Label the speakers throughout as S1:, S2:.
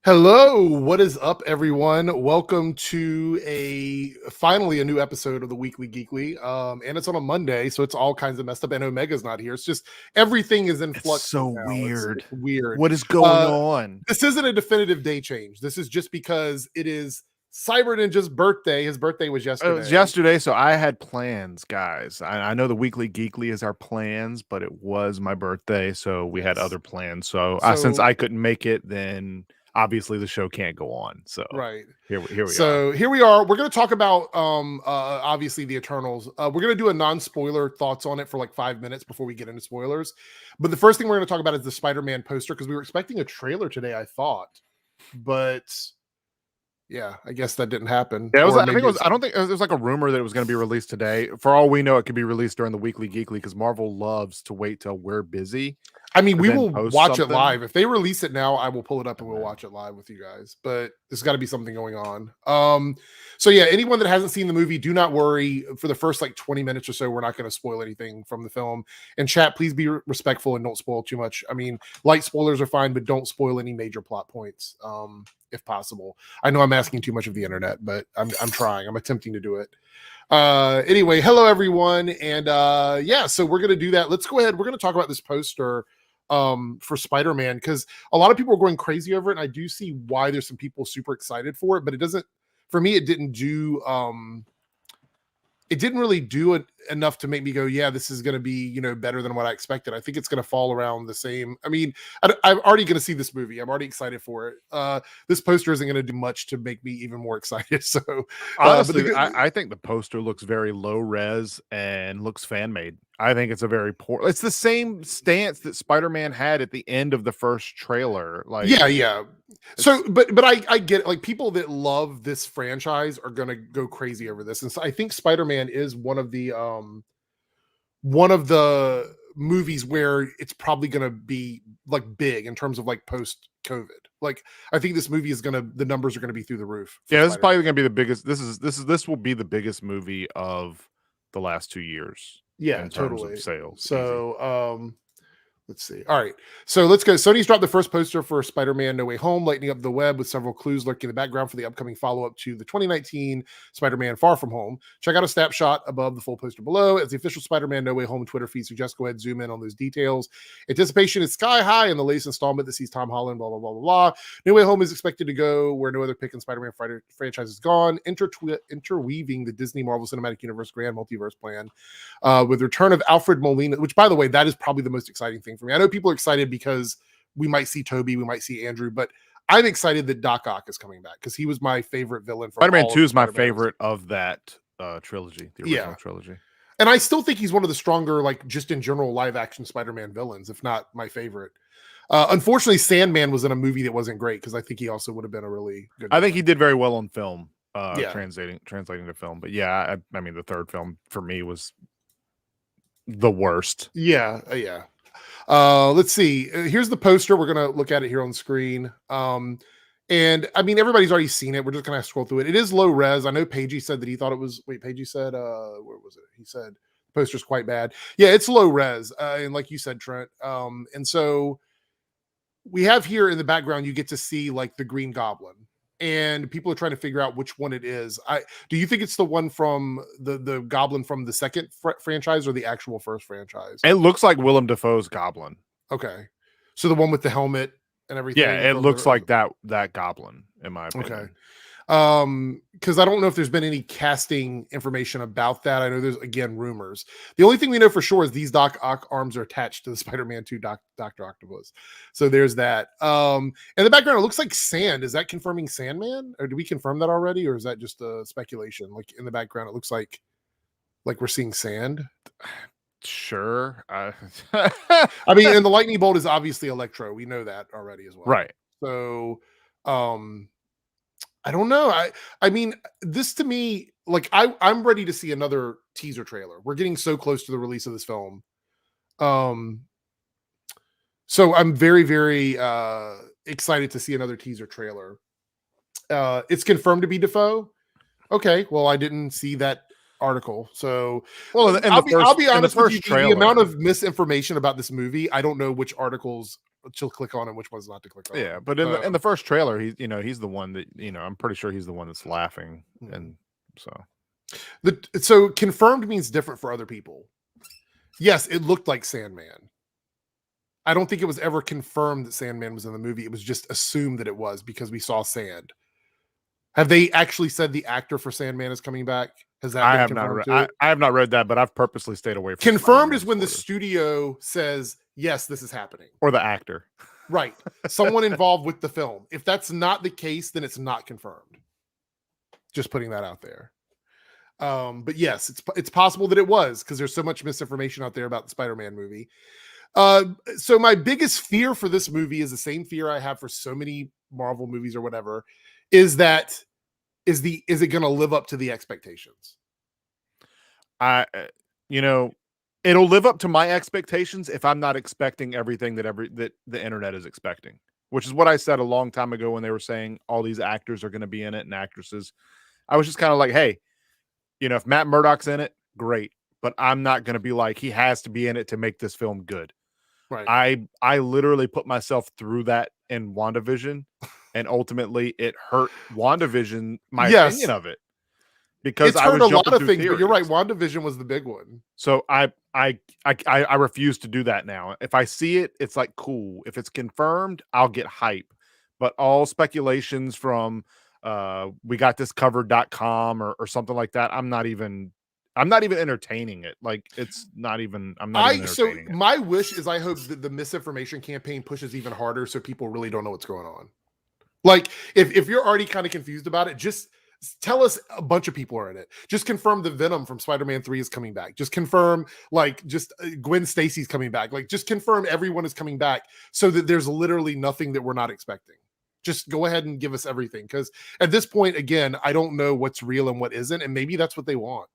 S1: Hello, what is up, everyone? Welcome to finally a new episode of the Weekly Geekly. And it's on a Monday, so it's all kinds of messed up. And Omega's not here. It's just everything is in
S2: It's
S1: flux
S2: so
S1: right now.
S2: weird.
S1: It's weird.
S2: What is going on?
S1: This isn't a definitive day change. This is just because it is Cyber Ninja's birthday. His birthday was
S2: It
S1: yesterday.
S2: was yesterday, so I had plans, guys. I know the Weekly Geekly is our plans, but it was my birthday, so we had other plans. So, since I couldn't make it, then obviously the show can't go on. So
S1: right
S2: here we are.
S1: So here we are. We're going to talk about obviously the Eternals. We're going to do a non-spoiler thoughts on it for like 5 minutes before we get into spoilers. But the first thing we're going to talk about is the Spider-Man poster, because we were expecting a trailer today, I thought, but yeah, I guess that didn't happen.
S2: Yeah, I think it was. I don't think it was like a rumor that it was going to be released today. For all we know, it could be released during the Weekly Geekly because Marvel loves to wait till we're busy.
S1: I mean, we will watch it live. If they release it now, I will pull it up and we'll watch it live with you guys. But there's got to be something going on. So yeah, anyone that hasn't seen the movie, do not worry. For the first like 20 minutes or so, we're not going to spoil anything from the film. And chat, please be respectful and don't spoil too much. I mean, light spoilers are fine, but don't spoil any major plot points, if possible. I know I'm asking too much of the internet, but I'm trying. I'm attempting to do it. Anyway, hello everyone, and yeah, so we're gonna do that. Let's go ahead. We're gonna talk about this poster for Spider-Man, because a lot of people are going crazy over it, and I do see why there's some people super excited for it, but it doesn't, for me, it didn't really do it enough to make me go, yeah, this is going to be, better than what I expected. I think it's going to fall around the same. I mean, I'm already going to see this movie. I'm already excited for it. This poster isn't going to do much to make me even more excited. So
S2: honestly, I think the poster looks very low res and looks fan made. I think it's a very poor. It's the same stance that Spider-Man had at the end of the first trailer. Like,
S1: yeah. So, but I get it. Like, people that love this franchise are gonna go crazy over this, and so I think Spider-Man is one of the movies where it's probably gonna be like big in terms of like post-COVID. Like, I think this movie is the numbers are gonna be through the roof.
S2: Yeah, this is probably gonna be the biggest. This will be the biggest movie of the last 2 years.
S1: Yeah,
S2: in terms
S1: totally.
S2: of sales.
S1: So, let's see. All right, so let's go. Sony's dropped the first poster for Spider-Man No Way Home, lighting up the web with several clues lurking in the background for the upcoming follow-up to the 2019 Spider-Man Far From Home. Check out a snapshot above the full poster below. As the official Spider-Man No Way Home Twitter feed suggests, go ahead, zoom in on those details. Anticipation is sky high in the latest installment that sees Tom Holland, blah, blah, blah, blah, blah. No Way Home is expected to go where no other pick in Spider-Man franchise has gone, interweaving the Disney Marvel Cinematic Universe grand multiverse plan with the return of Alfred Molina, which, by the way, that is probably the most exciting thing for me. I know people are excited because we might see Toby, we might see Andrew, but I'm excited that Doc Ock is coming back because he was my favorite villain.
S2: Spider-Man 2 is my favorite of that trilogy, the original trilogy.
S1: And I still think he's one of the stronger, like, just in general, live-action Spider-Man villains, if not my favorite. Unfortunately, Sandman was in a movie that wasn't great, because I think he also would have been a really good villain.
S2: I think he did very well on film, translating to film. But yeah, I mean, the third film for me was the worst.
S1: Yeah. Let's see. Here's the poster. We're gonna look at it here on screen. And I mean, everybody's already seen it. We're just gonna scroll through it. It is low res. I know Pagey said that he thought it was. Wait, Pagey said, where was it? He said the poster's quite bad. Yeah, it's low res. And like you said, Trent. And so we have here in the background, you get to see like the Green Goblin. And people are trying to figure out which one it is. Do you think it's the one from the Goblin from the second franchise or the actual first franchise?
S2: It looks like Willem Dafoe's Goblin.
S1: Okay, so the one with the helmet and everything.
S2: Yeah, it looks like that Goblin, in my opinion.
S1: Okay. Because I don't know if there's been any casting information about that. I know there's, again, rumors. The only thing we know for sure is these Doc Ock arms are attached to the Spider-Man 2 Dr. Octopus. So there's that. In the background, it looks like sand. Is that confirming Sandman? Or did we confirm that already? Or is that just a speculation? Like, in the background, it looks like we're seeing sand.
S2: Sure.
S1: I mean, and the lightning bolt is obviously Electro. We know that already as well.
S2: Right.
S1: So, I don't know. I mean, this to me, like, I'm ready to see another teaser trailer. We're getting so close to the release of this film. So I'm very, very excited to see another teaser trailer. It's confirmed to be Defoe. Okay, well, I didn't see that article. So,
S2: well, I'll be honest with you,
S1: the amount of misinformation about this movie, I don't know which articles to click on and which ones not to click on.
S2: Yeah, but in the first trailer, he's the one that I'm pretty sure he's the one that's laughing, and
S1: so confirmed means different for other people. Yes, it looked like Sandman. I don't think it was ever confirmed that Sandman was in the movie. It was just assumed that it was because we saw sand. Have they actually said the actor for Sandman is coming back? Has that been confirmed?
S2: I have not read that, but I've purposely stayed away from
S1: confirmed is when the studio says, yes, this is happening.
S2: Or the actor.
S1: Right. Someone involved with the film. If that's not the case, then it's not confirmed. Just putting that out there. But yes, it's possible that it was because there's so much misinformation out there about the Spider-Man movie. So my biggest fear for this movie is the same fear I have for so many Marvel movies or whatever, is it going to live up to the expectations?
S2: It'll live up to my expectations if I'm not expecting everything that the internet is expecting, which is what I said a long time ago when they were saying all these actors are going to be in it and actresses. I was just kind of like, hey, if Matt Murdock's in it, great. But I'm not going to be like, he has to be in it to make this film good.
S1: Right.
S2: I literally put myself through that in WandaVision, and ultimately it hurt WandaVision, my opinion of it. Because
S1: it's hurt a lot of things, but you're right. WandaVision was the big one.
S2: So I refuse to do that now. If I see it, it's like cool. If it's confirmed, I'll get hype. But all speculations from we got this covered.com or something like that, I'm not even entertaining it. Like it's not even I'm not even entertaining it.
S1: My wish is I hope that the misinformation campaign pushes even harder so people really don't know what's going on. Like if you're already kind of confused about it, just tell us a bunch of people are in it. Just confirm the Venom from Spider-Man 3 is coming back. Just confirm Gwen Stacy's coming back. Like just confirm everyone is coming back so that there's literally nothing that we're not expecting. Just go ahead and give us everything. Because at this point, again, I don't know what's real and what isn't. And maybe that's what they want.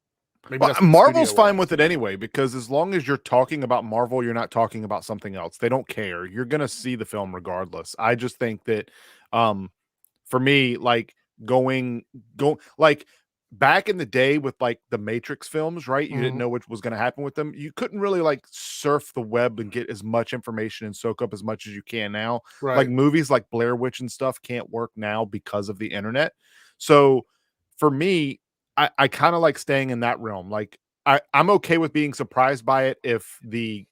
S2: Marvel's fine with it anyway, because as long as you're talking about Marvel, you're not talking about something else. They don't care. You're going to see the film regardless. I just think that for me, like going like back in the day with like the Matrix films, right? You didn't know what was going to happen with them. You couldn't really like surf the web and get as much information and soak up as much as you can now.
S1: Right.
S2: Like movies like Blair Witch and stuff can't work now because of the internet. So for me, I kind of like staying in that realm. Like I'm okay with being surprised by it if the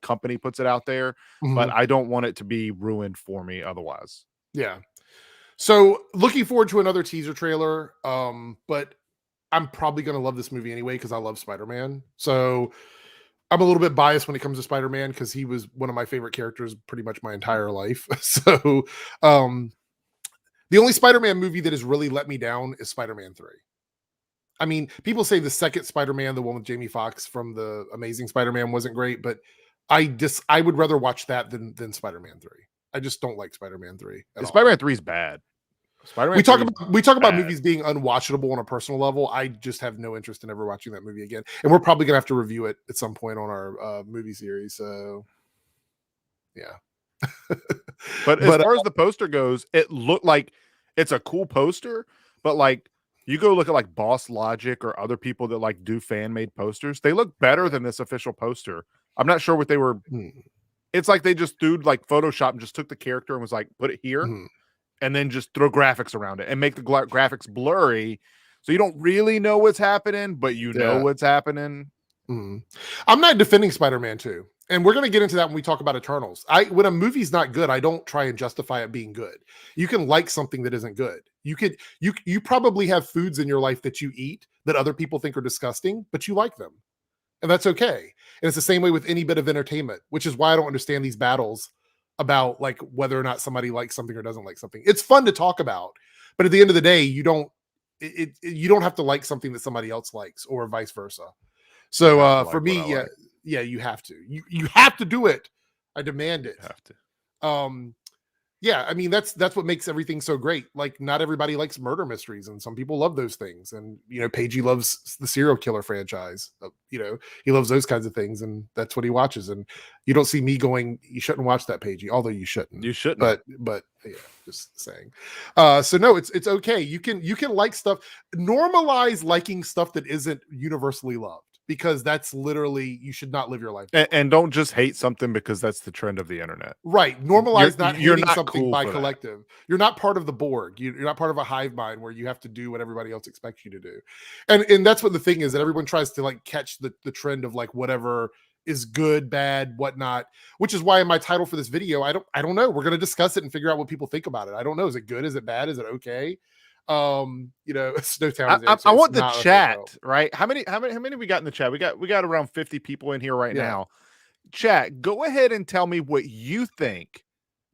S2: company puts it out there, but I don't want it to be ruined for me otherwise.
S1: Yeah. So looking forward to another teaser trailer. But I'm probably going to love this movie anyway because I love Spider-Man. So I'm a little bit biased when it comes to Spider-Man because he was one of my favorite characters pretty much my entire life. So the only Spider-Man movie that has really let me down is Spider-Man 3. I mean, people say the second Spider-Man, the one with Jamie Foxx from the Amazing Spider-Man, wasn't great, but I would rather watch that than Spider-Man 3. I just don't like Spider-Man 3.
S2: Spider-Man 3 is bad.
S1: We talk about movies being unwatchable on a personal level. I just have no interest in ever watching that movie again. And we're probably gonna have to review it at some point on our movie series. So yeah.
S2: but as far as the poster goes, it looked like it's a cool poster, but like you go look at like Boss Logic or other people that like do fan-made posters, they look better than this official poster. I'm not sure what they were. It's like they just threw like Photoshop and just took the character and was like, put it here, and then just throw graphics around it and make the graphics blurry, so you don't really know what's happening, but you know what's happening.
S1: I'm not defending Spider-Man 2. And we're going to get into that when we talk about Eternals. When a movie's not good, I don't try and justify it being good. You can like something that isn't good. You probably have foods in your life that you eat that other people think are disgusting, but you like them. And that's okay. And it's the same way with any bit of entertainment, which is why I don't understand these battles about like whether or not somebody likes something or doesn't like something. It's fun to talk about, but at the end of the day, you don't have to like something that somebody else likes or vice versa. So for me, you have to. You have to do it. I demand it.
S2: You have to.
S1: Yeah, I mean that's what makes everything so great. Like not everybody likes murder mysteries, and some people love those things. And Pagey loves the serial killer franchise. He loves those kinds of things, and that's what he watches. And you don't see me going, "You shouldn't watch that, Pagey," although you shouldn't.
S2: You shouldn't.
S1: But yeah, just saying. So no, it's okay. You can like stuff. Normalize liking stuff that isn't universally loved. because that's literally, you should not live your life.
S2: And don't just hate something because that's the trend of the internet.
S1: Right. Normalize not
S2: You're
S1: hating
S2: not
S1: something
S2: cool
S1: by
S2: for that.
S1: collective. You're not part of the Borg. You're not part of a hive mind where you have to do what everybody else expects you to do. And that's what the thing is, that everyone tries to like catch the trend of like whatever is good, bad, whatnot, which is why in my title for this video, I don't know. We're going to discuss it and figure out what people think about it. I don't know. Is it good? Is it bad? Is it okay? Snowtown is
S2: I want the chat, right? How many we got in the chat? We got around 50 people in here right now. Chat, go ahead and tell me what you think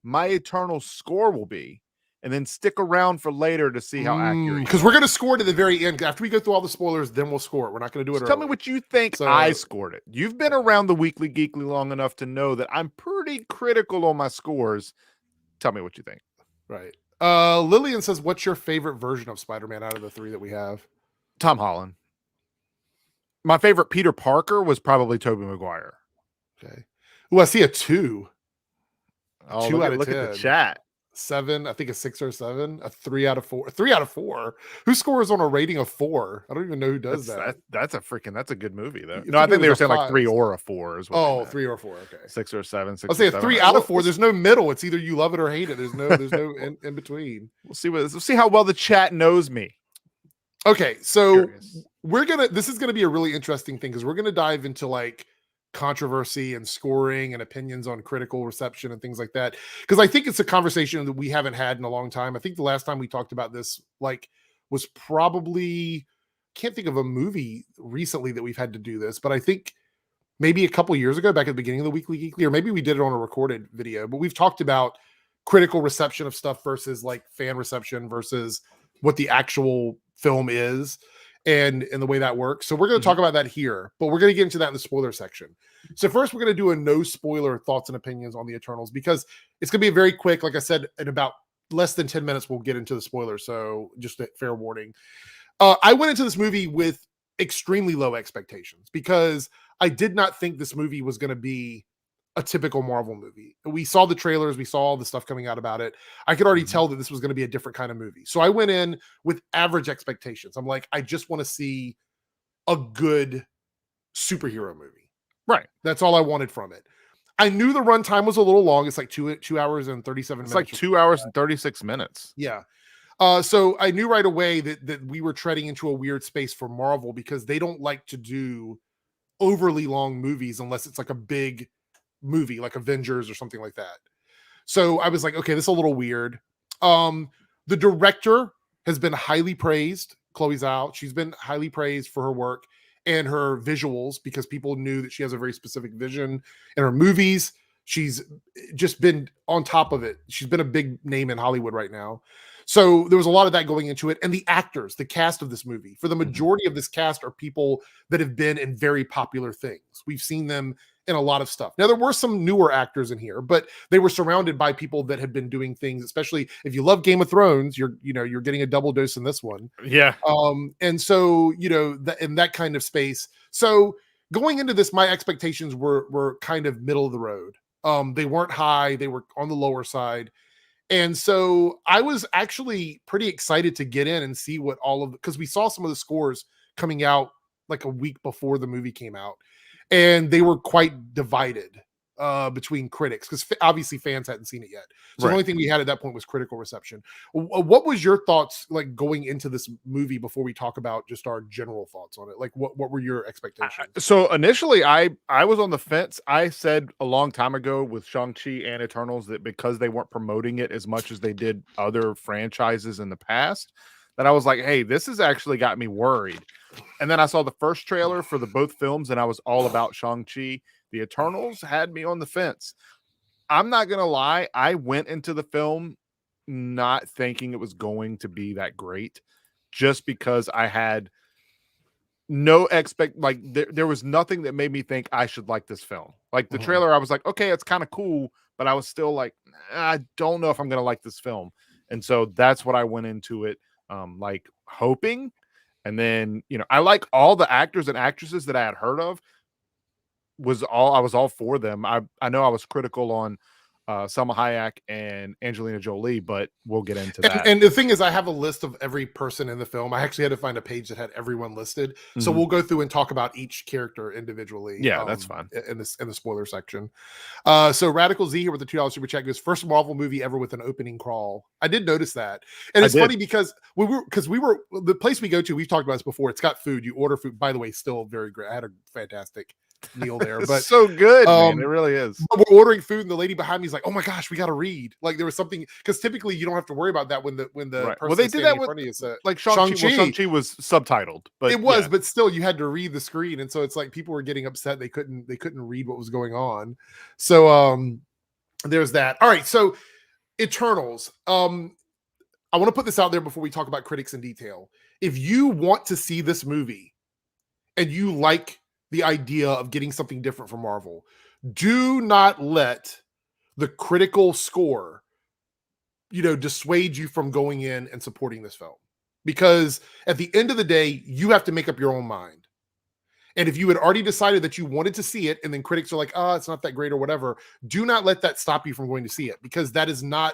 S2: my Eternal score will be, and then stick around for later to see how accurate.
S1: Because we're going to score it at the very end. After we go through all the spoilers, then we'll score it. We're not going to do it.
S2: Tell me what you think I scored it. You've been around the Weekly Geekly long enough to know that I'm pretty critical on my scores. Tell me what you think.
S1: Right. Lillian says, what's your favorite version of Spider-Man out of the 3 that we have?
S2: Tom Holland. My favorite Peter Parker was probably Tobey Maguire.
S1: Okay. Oh, I see a 2.
S2: Oh, 2 out of 10. Look at the chat.
S1: 7, I think a 6 or 7, a 3 out of 4. 3 out of 4. Who scores on a rating of 4? I don't even know who does that.
S2: That's a good movie though. No, I think they were saying 5. Like 3 or a 4 is what.
S1: 3 or 4. Okay.
S2: 6 or 7.
S1: I'll say a 3 out of 4. There's no middle. It's either you love it or hate it. There's no in between.
S2: We'll see how well the chat knows me.
S1: Okay, so this is gonna be a really interesting thing because we're gonna dive into like controversy and scoring and opinions on critical reception and things like that, because I think it's a conversation that we haven't had in a long time. I think the last time we talked about this was probably, can't think of a movie recently that we've had to do this, but I think maybe a couple years ago, back at the beginning of the Weekly Geekly, or maybe we did it on a recorded video, but we've talked about critical reception of stuff versus like fan reception versus what the actual film is and the way that works. So we're going to talk about that here, but we're going to get into that in the spoiler section. So first we're going to do a no spoiler thoughts and opinions on the Eternals, because it's going to be very quick. Like I said, in about less than 10 minutes, we'll get into the spoilers. So just a fair warning. I went into this movie with extremely low expectations because I did not think this movie was going to be a typical Marvel movie. We saw the trailers, we saw all the stuff coming out about it. I could already tell that this was going to be a different kind of movie. So I went in with average expectations. I'm like, I just want to see a good superhero movie.
S2: Right.
S1: That's all I wanted from it. I knew the runtime was a little long. It's like 2 hours and 37 minutes.
S2: It's like 2 hours and 36 minutes.
S1: Yeah. So I knew right away that we were treading into a weird space for Marvel, because they don't like to do overly long movies unless it's like a big movie like Avengers or something like that. So I was like, okay, this is a little weird. The director has been highly praised, Chloe Zhao. She's been highly praised for her work and her visuals, because people knew that she has a very specific vision in her movies. She's just been on top of it. She's been a big name in Hollywood right now. So there was a lot of that going into it. And the actors, the cast of this movie, for the majority of this cast, are people that have been in very popular things. We've seen them in a lot of stuff. Now, there were some newer actors in here, but they were surrounded by people that had been doing things, especially if you love Game of Thrones, you're getting a double dose in this one.
S2: Yeah.
S1: And so, in that kind of space. So going into this, my expectations were kind of middle of the road. They weren't high, they were on the lower side. And so I was actually pretty excited to get in and see what because we saw some of the scores coming out like a week before the movie came out, and they were quite divided between critics, because obviously fans hadn't seen it yet. So the only thing we had at that point was critical reception. What was your thoughts like going into this movie before we talk about just our general thoughts on it? Like what were your expectations?
S2: So initially I was on the fence. I said a long time ago with Shang-Chi and Eternals that because they weren't promoting it as much as they did other franchises in the past, that I was like, hey, this has actually got me worried. And then I saw the first trailer for both films, and I was all about Shang-Chi. The Eternals had me on the fence. I'm not going to lie. I went into the film not thinking it was going to be that great, just because I had no there was nothing that made me think I should like this film. Like the trailer, I was like, okay, it's kind of cool, but I was still like, I don't know if I'm going to like this film. And so that's what I went into it, like hoping. And then, I like all the actors and actresses that I had heard of. I was all for them. I know I was critical on Selma Hayek and Angelina Jolie, but we'll get into that.
S1: And the thing is, I have a list of every person in the film. I actually had to find a page that had everyone listed. So we'll go through and talk about each character individually.
S2: Yeah, that's fine.
S1: In the spoiler section. So Radical Z here with the $2 super chat goes, first Marvel movie ever with an opening crawl. I did notice that. And it's funny because we were the place we go to, we've talked about this before. It's got food. You order food. By the way, still very great. I had a fantastic meal there, but
S2: so good, man. It really is.
S1: But we're ordering food and the lady behind me is like, oh my gosh, we got to read. Like there was something, because typically you don't have to worry about that when the
S2: right.
S1: person
S2: well, they did that with like Shang-Chi. Shang-Chi was subtitled, but
S1: it was, but still you had to read the screen. And so it's like people were getting upset. They couldn't read what was going on. So there's that. All right. So Eternals. I want to put this out there before we talk about critics in detail. If you want to see this movie and you like the idea of getting something different from Marvel, do not let the critical score, dissuade you from going in and supporting this film. Because at the end of the day, you have to make up your own mind. And if you had already decided that you wanted to see it, and then critics are like, oh, it's not that great or whatever, do not let that stop you from going to see it. Because that is not,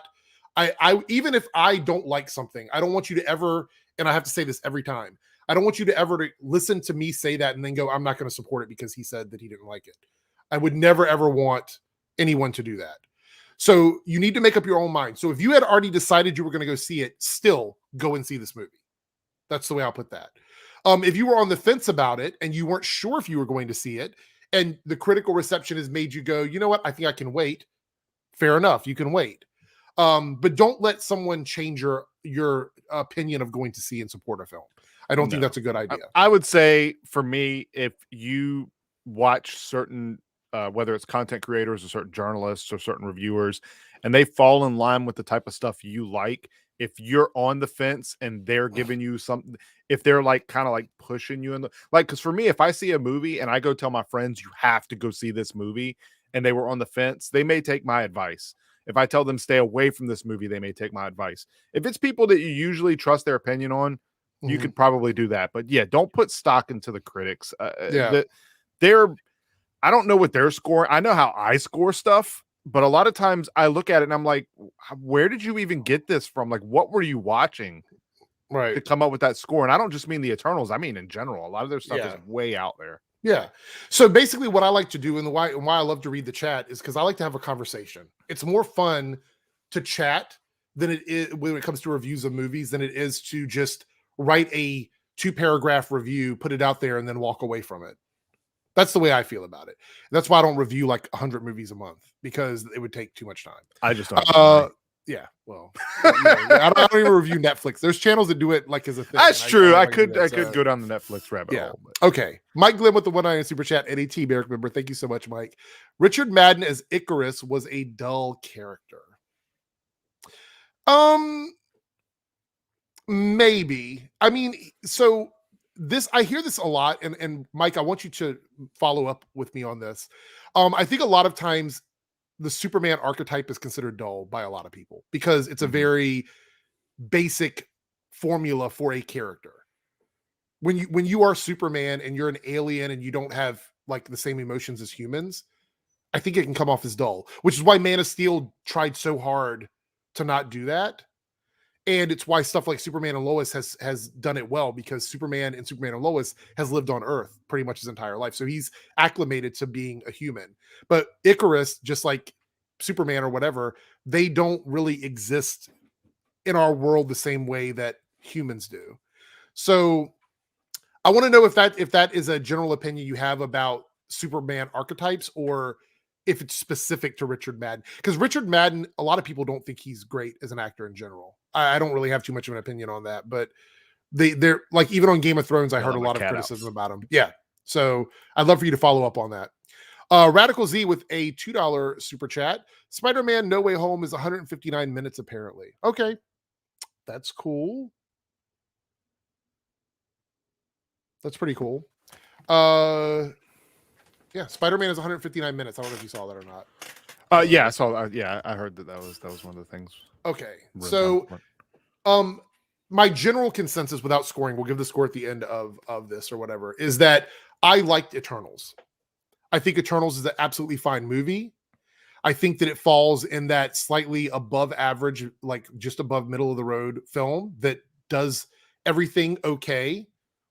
S1: I even if I don't like something, I don't want you to ever, and I have to say this every time, I don't want you to ever listen to me say that and then go, I'm not going to support it because he said that he didn't like it. I would never, ever want anyone to do that. So you need to make up your own mind. So if you had already decided you were going to go see it, still go and see this movie. That's the way I'll put that. If you were on the fence about it and you weren't sure if you were going to see it and the critical reception has made you go, you know what, I think I can wait. Fair enough. You can wait. But don't let someone change your opinion of going to see and support a film. I don't think that's a good idea.
S2: I would say for me, if you watch certain, whether it's content creators or certain journalists or certain reviewers, and they fall in line with the type of stuff you like, if you're on the fence and they're giving you something, if they're like kind of like pushing you in the, like, because for me, if I see a movie and I go tell my friends, you have to go see this movie, and they were on the fence, they may take my advice. If I tell them stay away from this movie, they may take my advice. If it's people that you usually trust their opinion on, you could probably do that. But yeah, don't put stock into the critics. They're, I don't know what they're scoring. I know how I score stuff, but a lot of times I look at it and I'm like, where did you even get this from? Like, what were you watching to come up with that score? And I don't just mean the Eternals. I mean, in general, a lot of their stuff is way out there.
S1: Yeah. So basically what I like to do and why I love to read the chat is because I like to have a conversation. It's more fun to chat than it is when it comes to reviews of movies than it is to just write a 2-paragraph review, put it out there, and then walk away from it. That's the way I feel about it. That's why I don't review like 100 movies a month, because it would take too much time.
S2: I just don't.
S1: Yeah, well, I don't even review Netflix. There's channels that do it like as a thing.
S2: That's true. I could go down the Netflix rabbit hole.
S1: But. Okay. Mike Glenn with the $1 super chat, NAT Barrick member. Thank you so much, Mike. Richard Madden as Ikaris was a dull character. Maybe. I mean, so this, I hear this a lot, and Mike, I want you to follow up with me on this. I think a lot of times the Superman archetype is considered dull by a lot of people because it's a very basic formula for a character. When you are Superman and you're an alien and you don't have like the same emotions as humans, I think it can come off as dull, which is why Man of Steel tried so hard to not do that. And it's why stuff like Superman and Lois has done it well, because Superman and Lois has lived on Earth pretty much his entire life. So he's acclimated to being a human. But Ikaris, just like Superman or whatever, they don't really exist in our world the same way that humans do. So I want to know if that is a general opinion you have about Superman archetypes, or if it's specific to Richard Madden. Because Richard Madden, a lot of people don't think he's great as an actor in general. I don't really have too much of an opinion on that, but they're like, even on Game of Thrones, I heard a lot of criticism about him. Yeah. So I'd love for you to follow up on that. Radical Z with a $2 super chat. Spider-Man No Way Home is 159 minutes, apparently. Okay. That's cool. That's pretty cool. Yeah, Spider-Man is 159 minutes. I don't know if you saw that or not.
S2: Yeah, I saw. Yeah, I heard that was one of the things.
S1: Okay, so my general consensus, without scoring, we'll give the score at the end of this or whatever, is that I liked Eternals. I think Eternals is an absolutely fine movie. I think that it falls in that slightly above average, like just above middle of the road film that does everything okay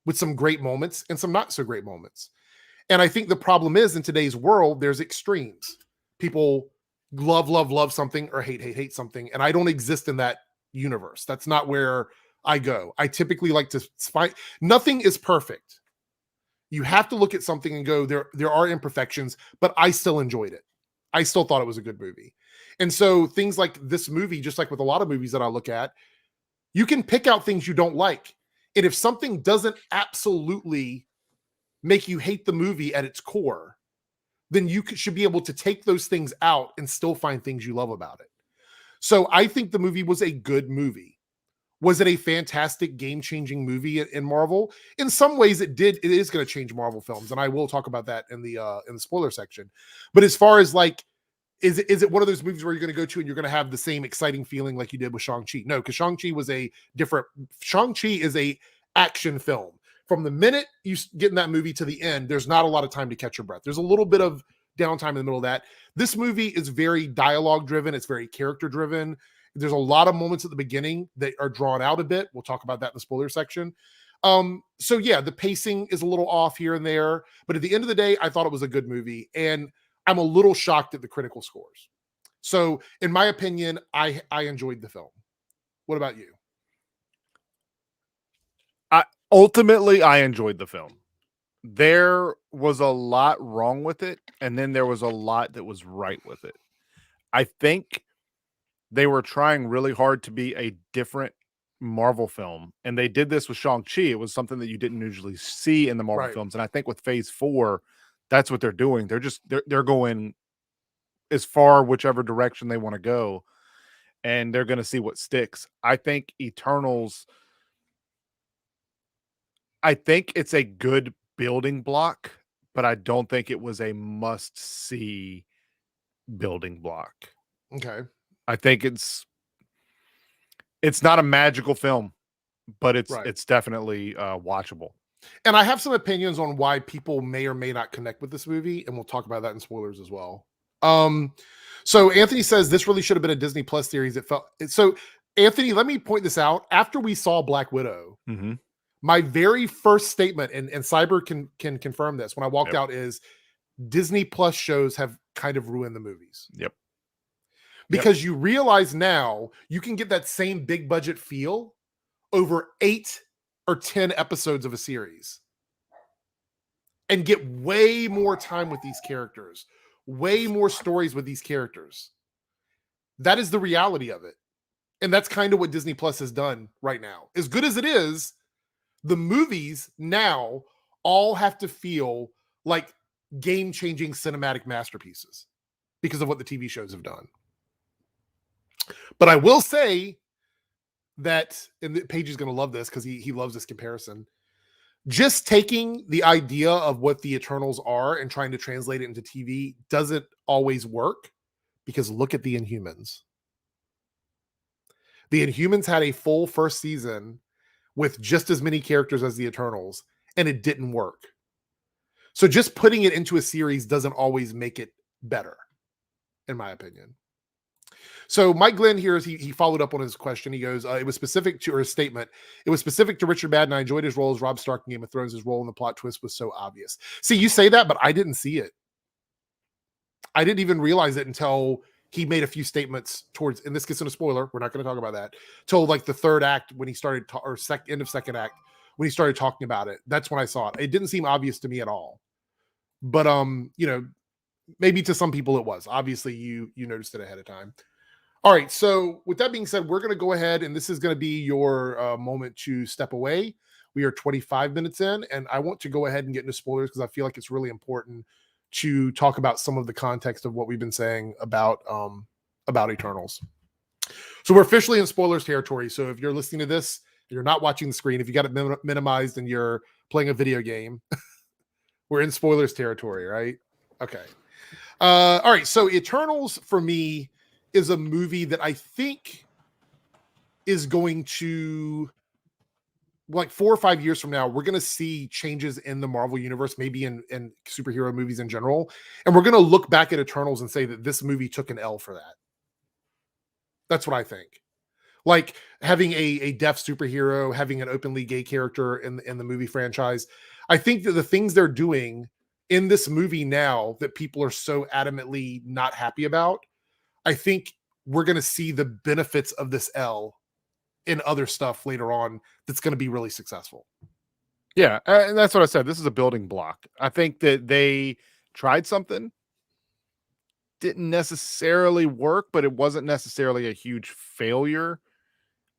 S1: with some great moments and some not so great moments. And I think the problem is in today's world, there's extremes. People love something or hate something. And I don't exist in that universe. That's not where I go. I typically like to find nothing is perfect. You have to look at something and go, there are imperfections, but I still enjoyed it. I still thought it was a good movie. And so things like this movie, just like with a lot of movies that I look at, you can pick out things you don't like. And if something doesn't absolutely make you hate the movie at its core, then you should be able to take those things out and still find things you love about it. So I think the movie was a good movie. Was it a fantastic game-changing movie in Marvel? In some ways it did. It is going to change Marvel films, and I will talk about that in the spoiler section. But as far as like, is it one of those movies where you're going to go to and you're going to have the same exciting feeling like you did with Shang-Chi? No, because Shang-Chi is a action film. From the minute you get in that movie to the end, there's not a lot of time to catch your breath. There's a little bit of downtime in the middle of that. This movie is very dialogue driven. It's very character driven. There's a lot of moments at the beginning that are drawn out a bit. We'll talk about that in the spoiler section. So yeah, the pacing is a little off here and there, but at the end of the day, I thought it was a good movie, and I'm a little shocked at the critical scores. So in my opinion, I enjoyed the film. What about you?
S2: Ultimately, I enjoyed the film. There was a lot wrong with it, and then there was a lot that was right with it. I think they were trying really hard to be a different Marvel film, and they did this with Shang-Chi. It was something that you didn't usually see in the Marvel films, and I think with Phase 4, that's what they're doing. They're going as far whichever direction they want to go, and they're going to see what sticks. I think Eternals, I think it's a good building block, but I don't think it was a must-see building block.
S1: Okay.
S2: I think it's not a magical film, but it's definitely watchable.
S1: And I have some opinions on why people may or may not connect with this movie, and we'll talk about that in spoilers as well. So Anthony says this really should have been a Disney Plus series. So Anthony, let me point this out. After we saw Black Widow, my very first statement, and Cyber can confirm this, when I walked out, is Disney Plus shows have kind of ruined the movies. Because you realize now you can get that same big budget feel over 8 or 10 episodes of a series and get way more time with these characters, way more stories with these characters. That is the reality of it. And that's kind of what Disney Plus has done right now. As good as it is, the movies now all have to feel like game-changing cinematic masterpieces because of what the TV shows have done. But I will say that, and Paige is going to love this because he loves this comparison. Just taking the idea of what the Eternals are and trying to translate it into TV doesn't always work, because look at the Inhumans. The Inhumans had a full first season with just as many characters as the Eternals, and it didn't work. So just putting it into a series doesn't always make it better, in my opinion. So Mike Glenn here, he followed up on his question. He goes, it was specific to, or his statement, it was specific to Richard Madden. I enjoyed his role as Robb Stark in Game of Thrones. His role in the plot twist was so obvious. See, you say that, but I didn't see it. I didn't even realize it until he made a few statements towards, and this gets in a spoiler, we're not going to talk about that, till like the third act when he started, end of second act, when he started talking about it. That's when I saw it. It didn't seem obvious to me at all. But, maybe to some people it was. Obviously, you noticed it ahead of time. All right, so with that being said, we're going to go ahead, and this is going to be your moment to step away. We are 25 minutes in, and I want to go ahead and get into spoilers because I feel like it's really important to talk about some of the context of what we've been saying about Eternals. So we're officially in spoilers territory. So if you're listening to this, you're not watching the screen, if you got it minimized and you're playing a video game, we're in spoilers territory, right? Okay. All right, so Eternals for me is a movie that I think is going to like 4 or 5 years from now, we're going to see changes in the Marvel universe, maybe in superhero movies in general. And we're going to look back at Eternals and say that this movie took an L for that. That's what I think. Like having a deaf superhero, having an openly gay character in the movie franchise. I think that the things they're doing in this movie now that people are so adamantly not happy about, I think we're going to see the benefits of this L in other stuff later on that's going to be really successful.
S2: Yeah, and that's what I said. This is a building block. I think that they tried something, didn't necessarily work, but it wasn't necessarily a huge failure.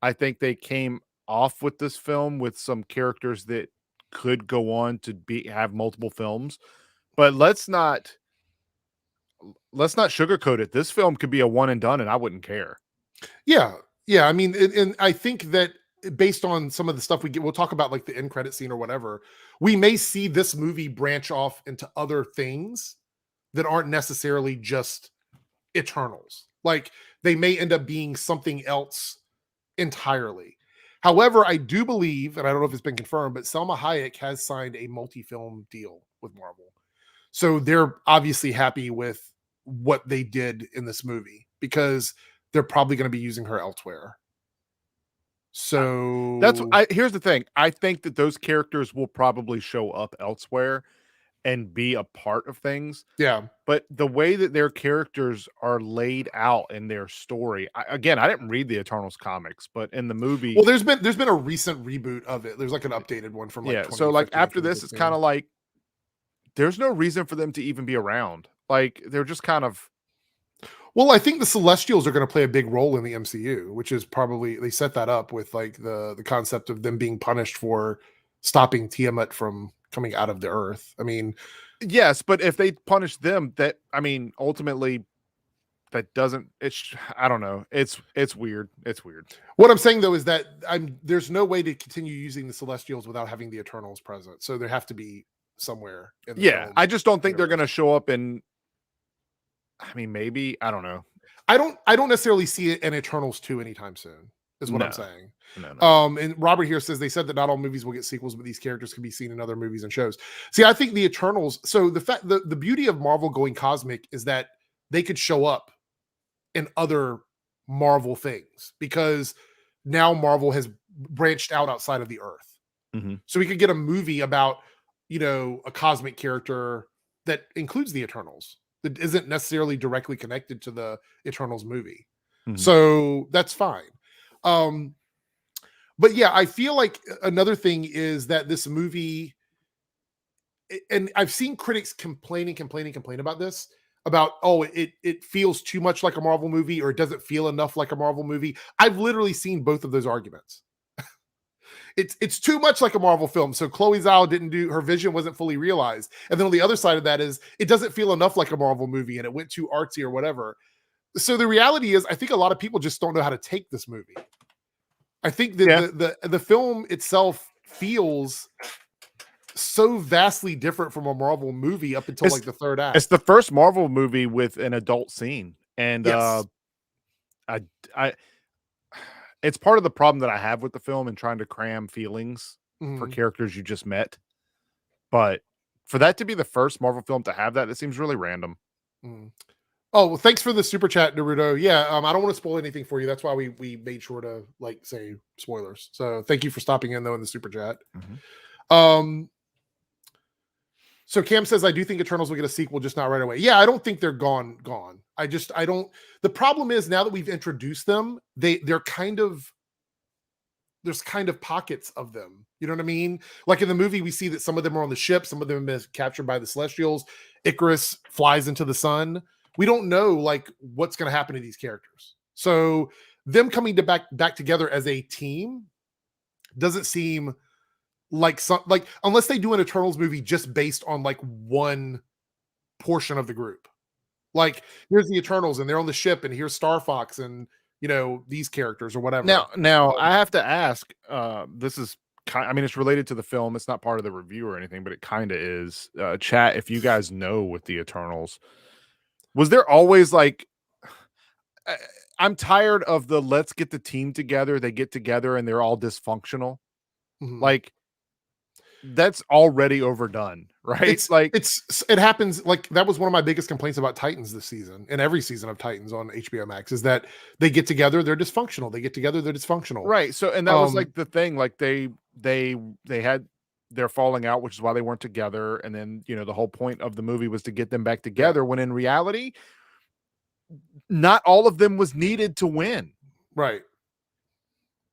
S2: I think they came off with this film with some characters that could go on to have multiple films. But let's not sugarcoat it. This film could be a one and done, and I wouldn't care.
S1: Yeah. I mean, and I think that based on some of the stuff we get, we'll talk about like the end credit scene or whatever. We may see this movie branch off into other things that aren't necessarily just Eternals. Like they may end up being something else entirely. However, I do believe, and I don't know if it's been confirmed, but Selma Hayek has signed a multi-film deal with Marvel. So they're obviously happy with what they did in this movie because they're probably going to be using her elsewhere. So
S2: here's the thing. I think that those characters will probably show up elsewhere and be a part of things.
S1: Yeah.
S2: But the way that their characters are laid out in their story, I didn't read the Eternals comics, but in the movie,
S1: well, there's been a recent reboot of it. There's like an updated one from like
S2: so like after this, it's kind of like there's no reason for them to even be around. Like they're just kind of.
S1: Well, I think the Celestials are going to play a big role in the MCU, which is probably they set that up with like the concept of them being punished for stopping Tiamat from coming out of the Earth. I mean,
S2: yes, but if they punish them, ultimately that doesn't. I don't know. It's weird. It's weird.
S1: What I'm saying though is that there's no way to continue using the Celestials without having the Eternals present. So there have to be somewhere. In the film
S2: I just don't think they're going to show up in. I mean, maybe I don't know.
S1: I don't necessarily see it in Eternals 2 anytime soon. Is what I'm saying.
S2: No.
S1: And Robert here says they said that not all movies will get sequels, but these characters can be seen in other movies and shows. See, I think the Eternals. So the beauty of Marvel going cosmic is that they could show up in other Marvel things because now Marvel has branched out outside of the Earth.
S2: Mm-hmm.
S1: So we could get a movie about a cosmic character that includes the Eternals that isn't necessarily directly connected to the Eternals movie. Mm-hmm. So that's fine. But yeah, I feel like another thing is that this movie, and I've seen critics complain about this, about, it feels too much like a Marvel movie or it doesn't feel enough like a Marvel movie. I've literally seen both of those arguments. It's too much like a Marvel film. So Chloe Zhao her vision wasn't fully realized. And then on the other side of that is it doesn't feel enough like a Marvel movie and it went too artsy or whatever. So the reality is I think a lot of people just don't know how to take this movie. I think that the film itself feels so vastly different from a Marvel movie up until like the third act.
S2: It's the first Marvel movie with an adult scene. And yes. It's part of the problem that I have with the film and trying to cram feelings for characters you just met. But for that to be the first Marvel film to have that, it seems really random.
S1: Oh, well, thanks for the super chat, Naruto. Yeah, I don't want to spoil anything for you. That's why we made sure to like say spoilers. So thank you for stopping in though in the super chat. So Cam says, I do think Eternals will get a sequel, just not right away. Yeah, I don't think they're gone. I don't. The problem is now that we've introduced them, they're kind of, there's kind of pockets of them. You know what I mean? Like in the movie, we see that some of them are on the ship, some of them have been captured by the Celestials. Ikaris flies into the sun. We don't know like what's going to happen to these characters. So them coming back together as a team doesn't seem like unless they do an Eternals movie just based on like one portion of the group. Like here's the Eternals and they're on the ship and here's Star Fox and these characters or whatever.
S2: Now I have to ask, this is it's related to the film. It's not part of the review or anything, but it kind of is. Chat, if you guys know with the Eternals, was there always like, I'm tired of the let's get the team together. They get together and they're all dysfunctional.
S1: Mhm.
S2: Like, that's already overdone, right?
S1: It happens. Like, that was one of my biggest complaints about Titans this season, and every season of Titans on HBO Max, is that they get together, they're dysfunctional. They get together, they're dysfunctional.
S2: right. So, and that was
S1: Um,
S2: like the thing. Like they had their falling out, which is why they weren't together. And then the whole point of the movie was to get them back
S1: yeah,
S2: together. When in reality, not all of them was needed to win.
S1: right.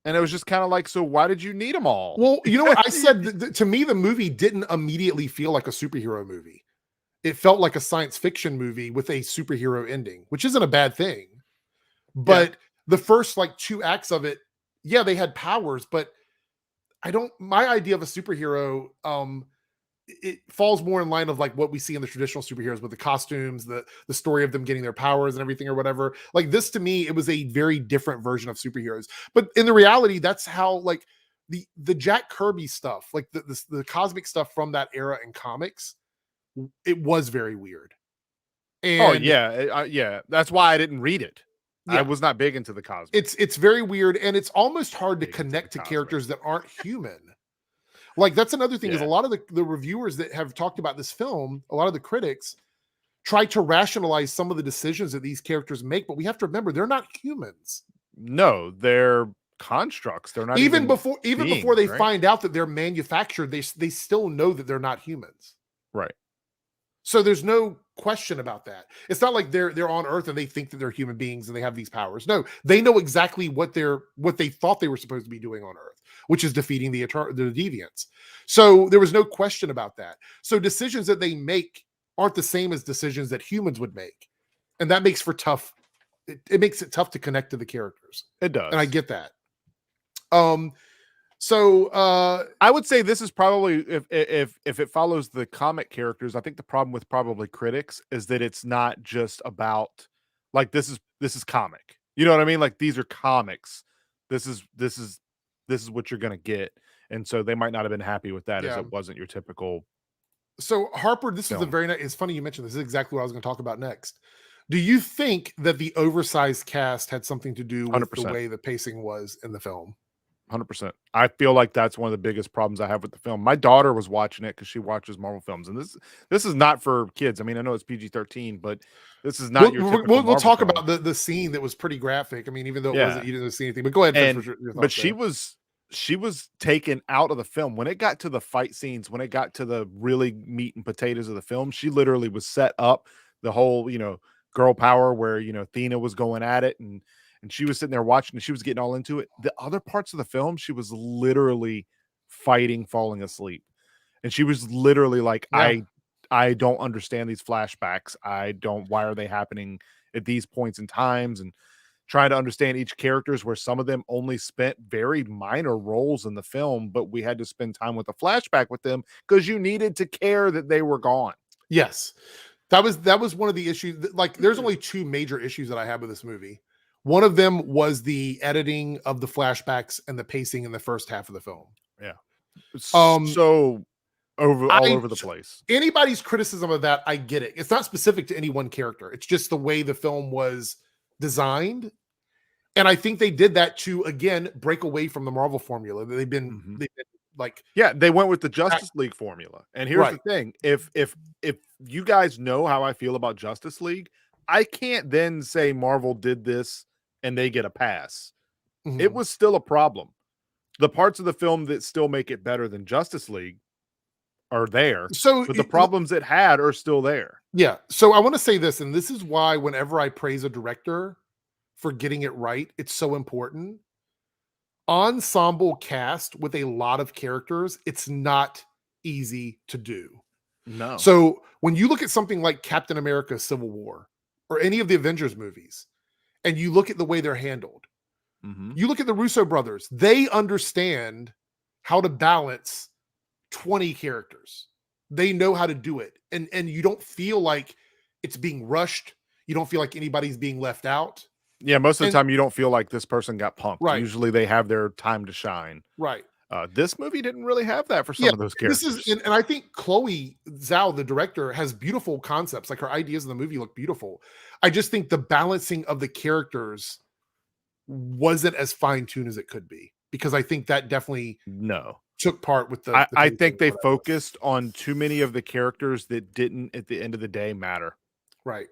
S2: And it was just kind of like, so why did you need them all?
S1: Well, you know what I said? To me, the movie didn't immediately feel like a superhero movie. It felt like a science fiction movie with a superhero ending, which isn't a bad thing.
S2: Yeah.
S1: But the first like 2 acts of it, yeah, they had powers, but my idea of a superhero, it falls more in line of like what we see in the traditional superheroes with the costumes, the story of them getting their powers and everything or whatever. Like, this, to me, it was a very different version of superheroes. But in the reality, that's how, like, the Jack Kirby stuff, like the cosmic stuff from that era in comics, it was very weird.
S2: Oh
S1: And
S2: yeah, yeah. That's why I didn't read it. I
S1: yeah,
S2: was not big into the cosmic.
S1: it's very weird, and it's almost hard to
S2: Big into the
S1: connect to
S2: cosmic.
S1: characters that aren't human. Like, that's another thing, is a
S2: Yeah.
S1: lot of the reviewers that have talked about this film, a lot of the critics try to rationalize some of the decisions that these characters make, but we have to remember they're not humans.
S2: No, they're constructs. They're not
S1: Even
S2: even
S1: before
S2: beings,
S1: they
S2: right?
S1: find out that they're manufactured, they still know that they're not humans.
S2: Right.
S1: So there's no question about that. It's not like they're on Earth and they think that they're human beings and they have these powers. No, they know exactly what they thought they were supposed to be doing on Earth, which is defeating the deviants. So there was no question about that. So decisions that they make aren't the same as decisions that humans would make, and that makes for tough. It makes it tough to connect to the characters,
S2: It
S1: and I
S2: does.
S1: get that. Um, so
S2: I would say this is probably, if it follows the comic characters, I think the problem with probably critics is that it's not just about, like, this is comic. You know what I mean? Like, these are comics. This is what you're gonna get. And so they might not have been happy with that, as
S1: yeah.
S2: it wasn't your typical
S1: So Harper, this is the
S2: film.
S1: very nice. It's funny you mentioned this. This is exactly what I was going to talk about next. Do you think that the oversized cast had something to do with the
S2: 100%.
S1: way the pacing was in the film?
S2: 100%. I feel like that's one of the biggest problems I have with the film. My daughter was watching it because she watches Marvel films, and this is not for kids. I mean, I know it's PG-13, but this is not your typical
S1: We'll
S2: Marvel
S1: talk
S2: film.
S1: about the scene that was pretty graphic. I mean, even though it wasn't,
S2: Yeah,
S1: you didn't see anything. But go ahead, finish
S2: and
S1: your
S2: but
S1: thoughts there.
S2: she was taken out of the film when it got to the fight scenes. When it got to the really meat and potatoes of the film, she literally was set up. The whole girl power, where Thena was going at it, and she was sitting there watching, and she was getting all into it. The other parts of the film, she was literally fighting, falling asleep. And she was literally like,
S1: Yeah.
S2: I don't understand these flashbacks. Why are they happening at these points in times? And trying to understand each characters, where some of them only spent very minor roles in the film, but we had to spend time with a flashback with them because you needed to care that they were gone.
S1: Yes. That was one of the issues. Like, there's only two major issues that I have with this movie. One of them was the editing of the flashbacks and the pacing in the first half of the film.
S2: Yeah.
S1: Um,
S2: So all
S1: I
S2: over the place.
S1: Anybody's criticism of that, I get it. It's not specific to any one character. It's just the way the film was designed. And I think they did that to, again, break away from the Marvel formula. They've been like,
S2: Yeah, they went with the Justice League formula. And here's the
S1: right.
S2: thing. If you guys know how I feel about Justice League, I can't then say Marvel did this and they get a pass. It
S1: Mhm.
S2: was still a problem. The parts of the film that still make it better than Justice League are there,
S1: So,
S2: but the problems it had are still there.
S1: yeah. So I want to say this, and this is why whenever I praise a director for getting it right, it's so important. Ensemble cast with a lot of characters, it's not easy to do.
S2: No.
S1: So when you look at something like Captain America Civil War or any of the Avengers movies, and you look at the way they're handled,
S2: Mhm.
S1: you look at the Russo brothers, they understand how to balance 20 characters. They know how to do it. And you don't feel like it's being rushed. You don't feel like anybody's being left out.
S2: Yeah, most of the
S1: And
S2: time you don't feel like this person got punked.
S1: right,
S2: Usually they have their time to shine.
S1: right.
S2: This movie didn't really have that for
S1: Yeah,
S2: some of those
S1: this is,
S2: characters.
S1: and I think Chloe Zhao, the director, has beautiful concepts. Like, her ideas in the movie look beautiful. I just think the balancing of the characters wasn't as fine tuned as it could be, because I think that definitely
S2: No.
S1: took part with the
S2: I
S1: pacing
S2: think
S1: or
S2: they
S1: whatever.
S2: focused on too many of the characters that didn't, at the end of the day, matter.
S1: Right.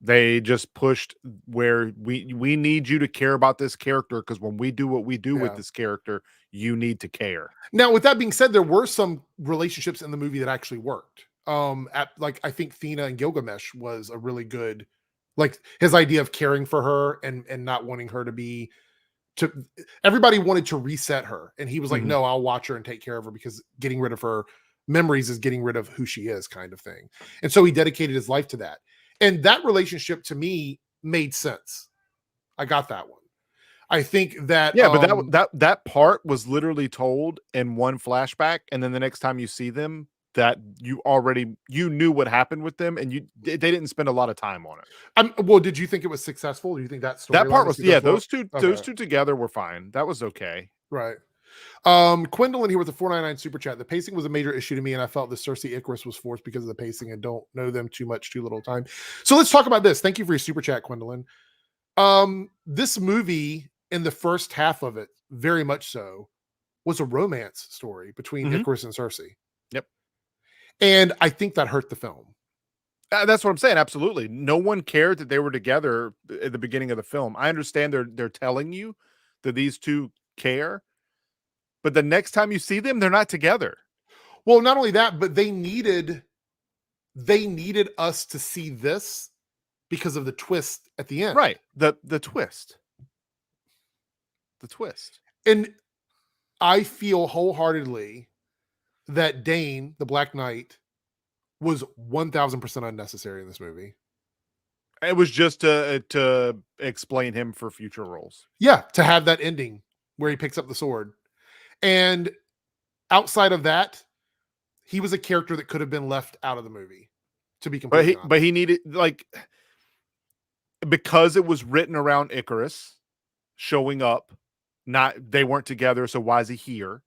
S2: They just pushed where we need you to care about this character, because when we do what we do with
S1: Yeah.
S2: this character, you need to care.
S1: Now, with that being said, there were some relationships in the movie that actually worked. I think Thena and Gilgamesh was a really good, like his idea of caring for her and not wanting her to be to everybody wanted to reset her, and he was like,
S2: Mhm.
S1: no, I'll watch her and take care of her, because getting rid of her memories is getting rid of who she is, kind of thing. And so he dedicated his life to that. And that relationship to me made sense. I got that one. I think that
S2: Yeah, but that part was literally told in one flashback, and then the next time you see them, that you knew what happened with them, and they didn't spend a lot of time on it.
S1: well, did you think it was successful? Do you think that
S2: That
S1: storyline
S2: part
S1: was
S2: was, yeah,
S1: successful?
S2: those
S1: Okay,
S2: two together were fine. That was okay.
S1: right. Quindlen here with the 499 super chat. The pacing was a major issue to me, and I felt the Sersi Ikaris was forced because of the pacing and don't know them too much, too little time. So let's talk about this. Thank you for your super chat, Quindlen. This movie, in the first half of it, very much so, was a romance story between
S2: Mhm.
S1: Ikaris and Sersi.
S2: Yep.
S1: And I think that hurt the film.
S2: That's what I'm saying, absolutely. No one cared that they were together at the beginning of the film. I understand they're telling you that these two care, but the next time you see them, they're not together.
S1: Well, not only that, but they needed us to see this because of the twist at the end.
S2: Right. The twist. The twist.
S1: And I feel wholeheartedly that Dane, the Black Knight, was 1000% unnecessary in this movie.
S2: It was just to explain him for future roles.
S1: Yeah, to have that ending where he picks up the sword. And outside of that, he was a character that could have been left out of the movie, to be completely honest.
S2: But he needed, like, because it was written around Ikaris showing up, not they weren't together, so why is he here?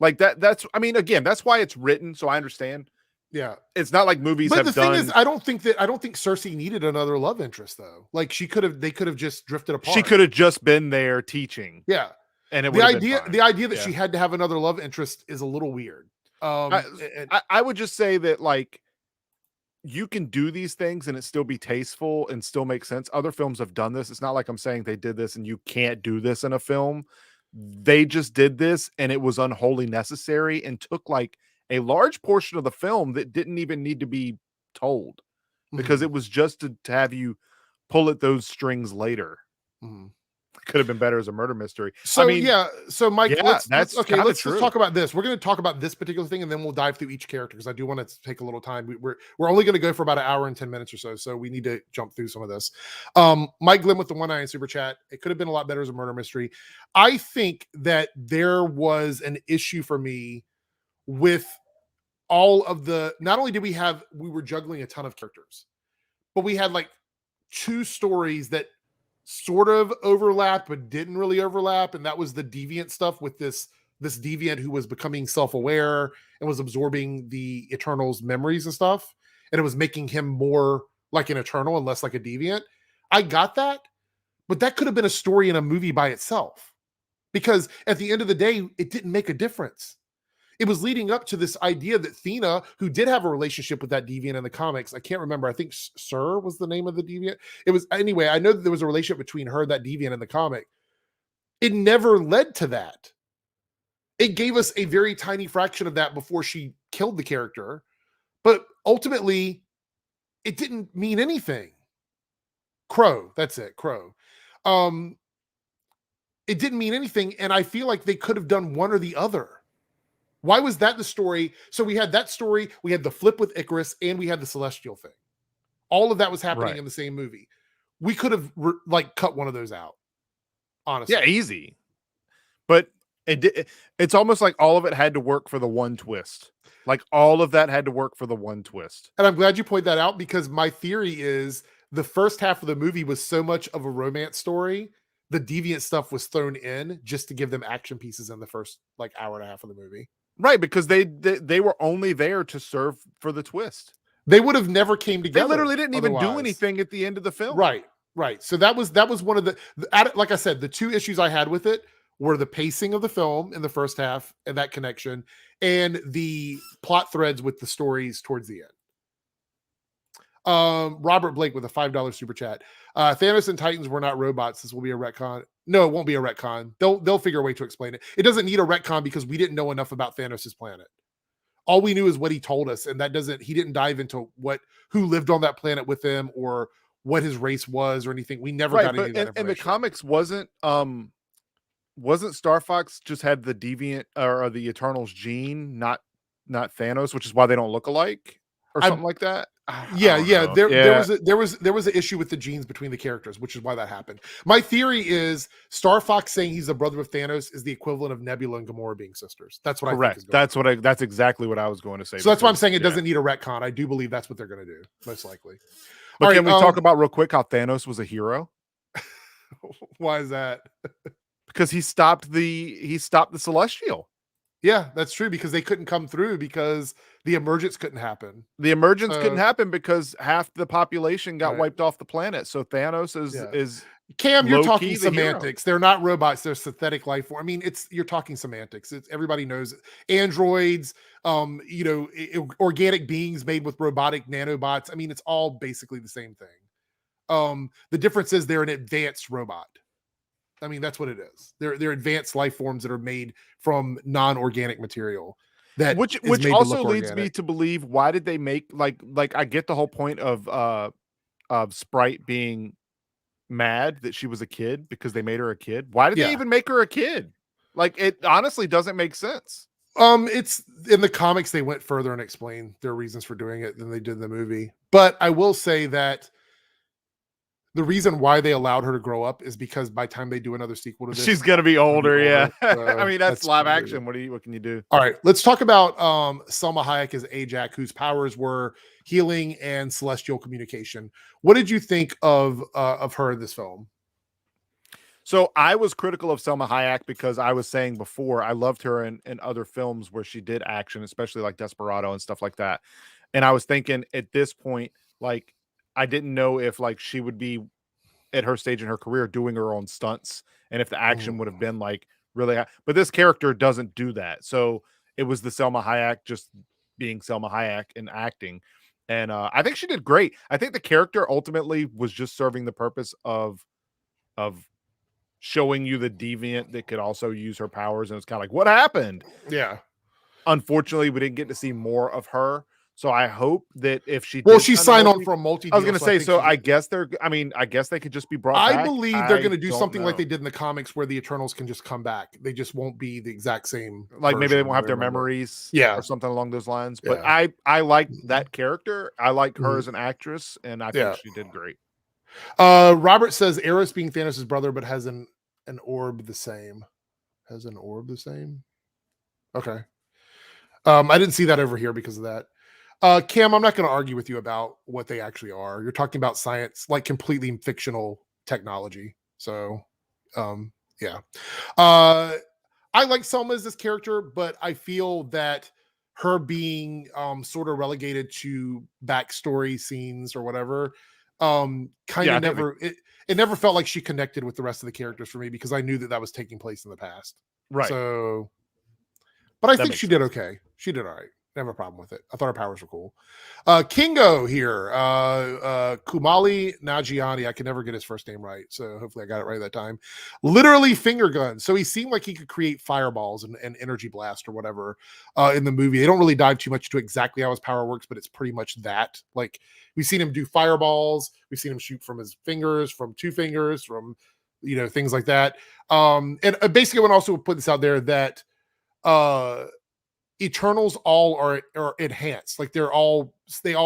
S2: Like that's, I mean, again, that's why it's written, so I understand.
S1: Yeah.
S2: It's not like movies
S1: But
S2: have
S1: the
S2: done.
S1: thing is, I don't think Sersi needed another love interest, though. Like they could have just drifted apart.
S2: She could have just been there teaching.
S1: Yeah.
S2: And it
S1: the idea that
S2: yeah.
S1: she had to have another love interest is a little weird.
S2: I would just say that, like, you can do these things and it still be tasteful and still make sense. Other films have done this. It's not like I'm saying they did this and you can't do this in a film. They just did this and it was unwholly necessary and took like a large portion of the film that didn't even need to be told, because
S1: Mhm.
S2: it was just to have you pull at those strings later.
S1: Mhm.
S2: Could have been better as a murder mystery.
S1: So,
S2: I mean,
S1: yeah. So, Mike,
S2: yeah,
S1: let's
S2: true.
S1: talk about this. We're going to talk about this particular thing, and then we'll dive through each character, because I do want to take a little time. We're only going to go for about an hour and 10 minutes or so, so we need to jump through some of this. Mike Glenn with the 1-9 super chat. It could have been a lot better as a murder mystery. I think that there was an issue for me with all of the. Not only did we were juggling a ton of characters, but we had like two stories that sort of overlapped but didn't really overlap, and that was the deviant stuff with this deviant who was becoming self-aware and was absorbing the Eternal's memories and stuff, and it was making him more like an Eternal and less like a deviant. I got that, but that could have been a story in a movie by itself, because at the end of the day, it didn't make a difference. It was leading up to this idea that Thena, who did have a relationship with that deviant in the comics, I can't remember. I think Sir was the name of the deviant. It was, anyway, I know that there was a relationship between her and that deviant in the comic. It never led to that. It gave us a very tiny fraction of that before she killed the character, but ultimately, it didn't mean anything. Crow, that's it, Crow. It didn't mean anything, and I feel like they could have done one or the other. Why was that the story? So we had that story, we had the flip with Ikaris, and we had the Celestial thing. All of that was happening in the same movie. We could have cut one of those out. Honestly.
S2: Yeah, easy. But it's almost like all of it had to work for the one twist. Like all of that had to work for the one twist.
S1: And I'm glad you pointed that out, because my theory is the first half of the movie was so much of a romance story. The deviant stuff was thrown in just to give them action pieces in the first hour and a half of the movie.
S2: Right, because they were only there to serve for the twist.
S1: They would have never came together.
S2: They literally didn't even do anything at the end of the film.
S1: Right. So that was one of the like I said, the two issues I had with it were the pacing of the film in the first half and that connection, and the plot threads with the stories towards the end. Robert Blake with a $5 super chat. Thanos and Titans were not robots. This will be a retcon. No, it won't be a retcon. They'll figure a way to explain it. It doesn't need a retcon because we didn't know enough about Thanos' planet. All we knew is what he told us, and he didn't dive into who lived on that planet with him or what his race was or anything. We never got any of that information.
S2: In the comics, wasn't Star Fox just had the deviant or the Eternals gene, not Thanos, which is why they don't look alike or something like that.
S1: Yeah. There was an issue with the genes between the characters, which is why that happened. My theory is Star Fox saying he's a brother of Thanos is the equivalent of Nebula and Gamora being sisters. That's what I think.
S2: That's exactly what I was going to say.
S1: So that's why I'm saying it doesn't need a retcon. I do believe that's what they're going to do, most likely.
S2: But can we talk about real quick how Thanos was a hero?
S1: Why is that?
S2: Because he stopped the Celestial.
S1: Yeah, that's true, because they couldn't come through because the emergence couldn't happen.
S2: The emergence couldn't happen because half the population got wiped off the planet. So Thanos is
S1: Cam, you're talking semantics. They're not robots, they're synthetic life form. I mean, you're talking semantics. Everybody knows it. Androids, organic beings made with robotic nanobots. I mean, it's all basically the same thing. The difference is they're an advanced robot. I mean, that's what it is. They're advanced life forms that are made from non-organic material.
S2: Which also leads me to believe, why did they make like I get the whole point of Sprite being mad that she was a kid because they made her a kid. Why did they even make her a kid? Like, it honestly doesn't make sense.
S1: It's in the comics, they went further and explained their reasons for doing it than they did in the movie. But I will say that the reason why they allowed her to grow up is because by the time they do another sequel to this,
S2: she's gonna be older. Yeah. I mean, that's live action. What can you do?
S1: All right, let's talk about Selma Hayek as Ajax, whose powers were healing and celestial communication. What did you think of her in this film?
S2: So I was critical of Selma Hayek because I was saying before, I loved her in other films where she did action, especially like Desperado and stuff like that. And I was thinking at this point, like, I didn't know if like she would be at her stage in her career doing her own stunts, and if the action would have been like really but this character doesn't do that. So it was the Selma Hayek just being Selma Hayek and acting. And I think she did great. I think the character ultimately was just serving the purpose of showing you the deviant that could also use her powers. And it's kind of like, what happened?
S1: Yeah.
S2: Unfortunately, we didn't get to see more of her. So I hope that if she
S1: she signed on for a multi-deal.
S2: I was going to say, so I guess I guess they could just be brought back.
S1: I believe they're going to do something like they did in the comics where the Eternals can just come back. They just won't be the exact same.
S2: Like maybe they won't have their memories, or something along those lines. But I like that character. I like her as an actress, and I think she did great.
S1: Robert says Eros being Thanos' brother, but has an orb the same. Has an orb the same? Okay. I didn't see that over here because of that. Cam, I'm not going to argue with you about what they actually are. You're talking about science, like completely fictional technology. So, yeah. I like Selma as this character, but I feel that her being sort of relegated to backstory scenes or whatever, it never felt like she connected with the rest of the characters for me because I knew that was taking place in the past.
S2: Right.
S1: So, but I think she did okay. She did all right. Never a problem with it. I thought her powers were cool. Kingo here. Kumali Nagiani. I can never get his first name right, so hopefully I got it right that time. Literally finger guns. So he seemed like he could create fireballs and energy blast or whatever in the movie. They don't really dive too much into exactly how his power works, but it's pretty much that. Like, we've seen him do fireballs. We've seen him shoot from his fingers, from two fingers, from things like that. And basically, I want to also put this out there that Eternals all are enhanced. Like they all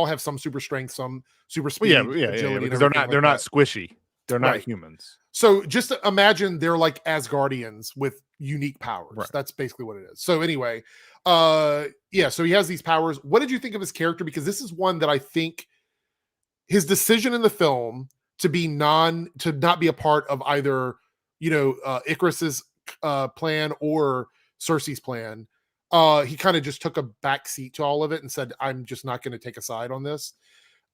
S1: have some super strength, some super speed, agility.
S2: Because they're not squishy. They're not humans.
S1: So just imagine they're like Asgardians with unique powers.
S2: Right.
S1: That's basically what it is. So anyway, so he has these powers. What did you think of his character? Because this is one that I think his decision in the film to not be a part of either, Ikaris's plan or Sersi's plan. He kind of just took a backseat to all of it and said, I'm just not going to take a side on this.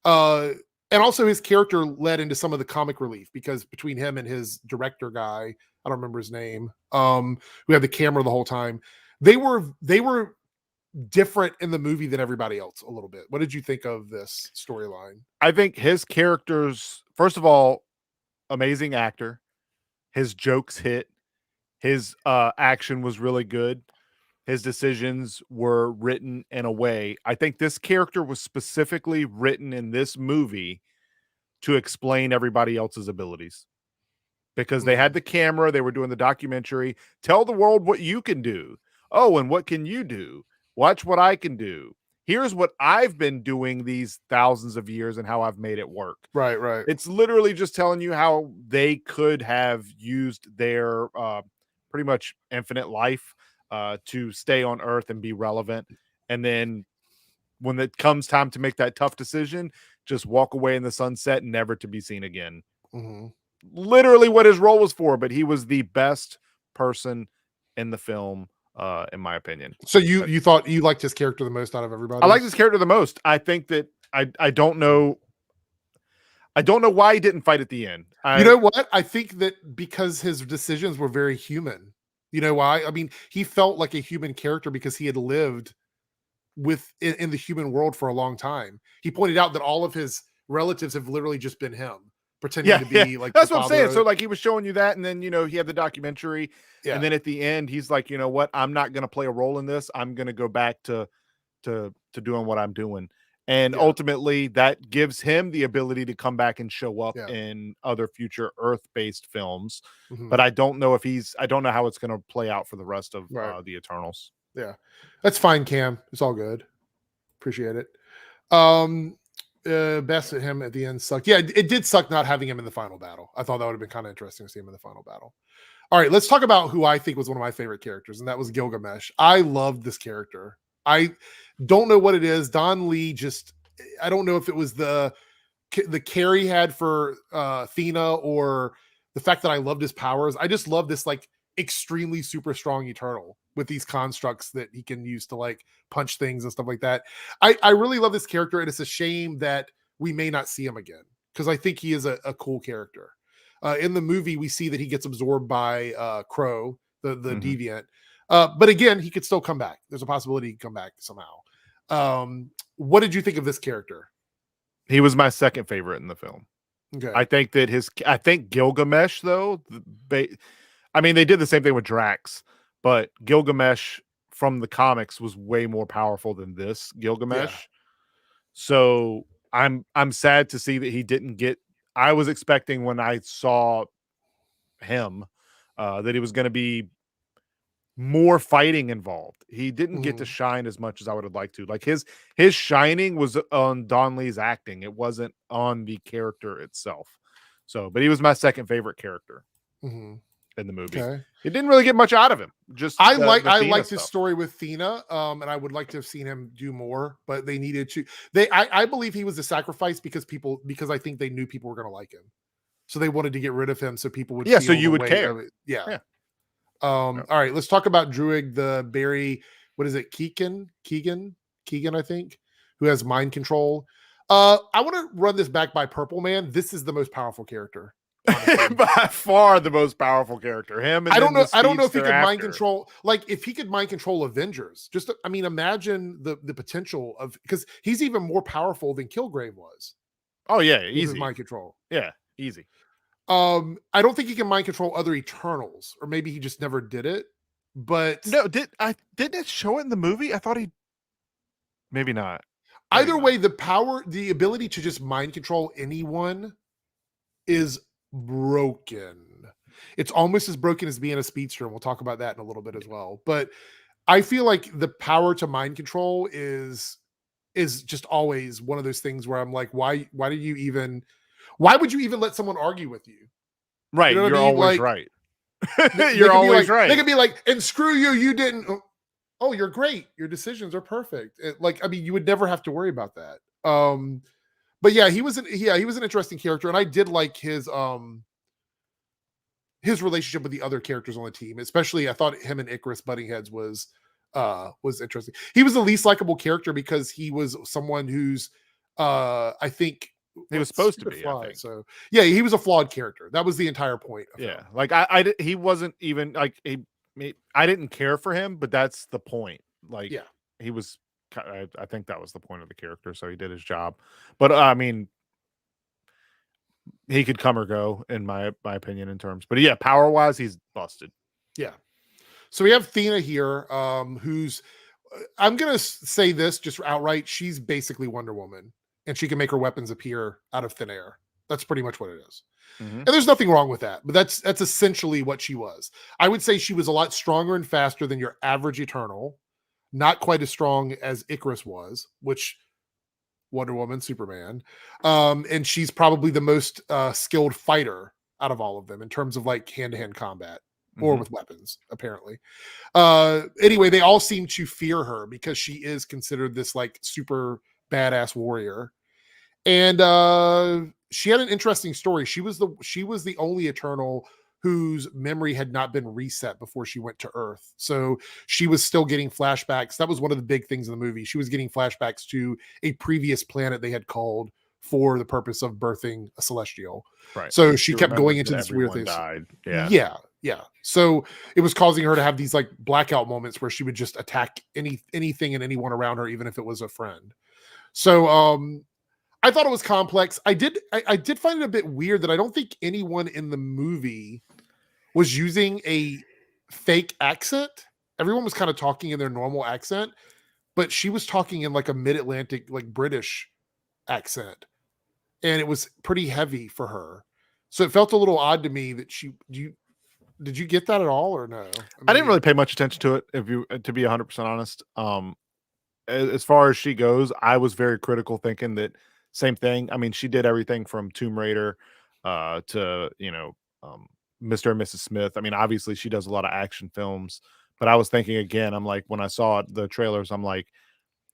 S1: And also his character led into some of the comic relief because between him and his director guy, I don't remember his name. Who had the camera the whole time. They were different in the movie than everybody else a little bit. What did you think of this storyline?
S2: I think his characters, first of all, amazing actor. His jokes hit. His action was really good. His decisions were written in a way. I think this character was specifically written in this movie to explain everybody else's abilities. Because they had the camera, they were doing the documentary. Tell the world what you can do. Oh, and what can you do? Watch what I can do. Here's what I've been doing these thousands of years and how I've made it work.
S1: Right.
S2: It's literally just telling you how they could have used their pretty much infinite life to stay on Earth and be relevant. And then when it comes time to make that tough decision, just walk away in the sunset, never to be seen again. Literally what his role was for, but he was the best person in the film, in my opinion.
S1: So you thought you liked his character the most out of everybody?
S2: I liked his character the most. I think that I don't know why he didn't fight at the end.
S1: You know what? I think that because his decisions were very human. You know why? I mean, he felt like a human character because he had lived in the human world for a long time. He pointed out that all of his relatives have literally just been him. Pretending to be like
S2: that's what I'm saying. So like he was showing you that, and then he had the documentary,
S1: and
S2: then at the end he's like, you know what, I'm not going to play a role in this. I'm going to go back to doing what I'm doing, and ultimately that gives him the ability to come back and show up in other future Earth-based films. But I don't know how it's going to play out for the rest of the Eternals.
S1: Yeah, that's fine, Cam. It's all good. Appreciate it. Best at him at the end sucked. Yeah, it did suck not having him in the final battle. I thought that would have been kind of interesting to see him in the final battle. All right, let's talk about who I think was one of my favorite characters, and that was Gilgamesh. I loved this character. I don't know what it is. Don Lee I don't know if it was the care he had for Thena or the fact that I loved his powers. I just love this like extremely super strong Eternal with these constructs that he can use to like punch things and stuff like that. I really love this character, and it's a shame that we may not see him again because I think he is a cool character. In the movie, we see that he gets absorbed by Crow, the deviant. But again, he could still come back. There's a possibility he can come back somehow. What did you think of this character?
S2: He was my second favorite in the film.
S1: Okay.
S2: I think Gilgamesh, though, I mean, they did the same thing with Drax, but Gilgamesh from the comics was way more powerful than this Gilgamesh. Yeah. So I'm sad to see that he didn't get. I was expecting when I saw him that he was going to be more fighting involved. He didn't get to shine as much as I would have liked to. Like his shining was on Don Lee's acting. It wasn't on the character itself. So, but he was my second favorite character in the movie. Okay. It didn't really get much out of him. Just
S1: I liked his story with Thena, and I would like to have seen him do more, but they needed to. I believe he was a sacrifice because I think they knew people were going to like him, so they wanted to get rid of him so people would.
S2: Yeah, so you would care.
S1: Yeah. All right, let's talk about Druig, the Barry. What is it? Keegan, I think, who has mind control. I want to run this back by Purple Man. This is the most powerful character.
S2: By far the most powerful character. Him. And
S1: I don't know if he could mind control. Like if he could mind control Avengers. Imagine the potential of, because he's even more powerful than Kilgrave was.
S2: Oh yeah, easy
S1: mind control.
S2: Yeah, easy.
S1: I don't think he can mind control other Eternals, or maybe he just never did it. But
S2: no, didn't it show it in the movie? I thought maybe not.
S1: Either way, the ability to just mind control anyone is broken. It's almost as broken as being a speedster, and we'll talk about that in a little bit as well. But I feel like the power to mind control is just always one of those things where I'm like, why would you even let someone argue with you?
S2: Right.
S1: You know
S2: You're always right. You're always right.
S1: They could be like, and screw you, you didn't. Oh, you're great. Your decisions are perfect. You would never have to worry about that. But yeah, he was an interesting character, and I did like his relationship with the other characters on the team. Especially, I thought him and Ikaris butting heads was interesting. He was the least likable character because he was someone who's I think
S2: He was supposed to
S1: stupid
S2: be, I
S1: fly.
S2: think.
S1: So yeah, he was a flawed character. That was the entire point of
S2: Yeah,
S1: him.
S2: like he wasn't even like I didn't care for him, but that's the point. Like
S1: Yeah.
S2: he was, I think that was the point of the character. So he did his job. But I mean, he could come or go in my opinion in terms. But yeah, power wise, he's busted.
S1: Yeah. So we have Thena here, who's I'm gonna say this just outright. She's basically Wonder Woman, and she can make her weapons appear out of thin air. That's pretty much what it is.
S2: Mm-hmm.
S1: And there's nothing wrong with that, but that's essentially what she was. I would say she was a lot stronger and faster than your average Eternal, not quite as strong as Ikaris was, which Wonder Woman, Superman, and she's probably the most skilled fighter out of all of them in terms of like hand-to-hand combat or with weapons, apparently. Anyway, they all seem to fear her because she is considered this like super badass warrior. And she had an interesting story. She was the only Eternal whose memory had not been reset before she went to Earth. So she was still getting flashbacks. That was one of the big things in the movie. She was getting flashbacks to a previous planet they had called for the purpose of birthing a celestial.
S2: Right.
S1: So she kept going into this weird thing.
S2: Died.
S1: Yeah. So it was causing her to have these like blackout moments where she would just attack anything and anyone around her, even if it was a friend. So I thought it was complex. I did find it a bit weird that I don't think anyone in the movie was using a fake accent. Everyone was kind of talking in their normal accent, but she was talking in like a mid-Atlantic, like British accent. And it was pretty heavy for her. So it felt a little odd to me that did you get that at all or no?
S2: I didn't really pay much attention to it, to be 100% honest. As far as she goes, I was very critical, thinking that same thing. I mean, she did everything from Tomb Raider to Mr. and Mrs. Smith. I mean, obviously she does a lot of action films, but I was thinking again, I'm like, when I saw the trailers, I'm like,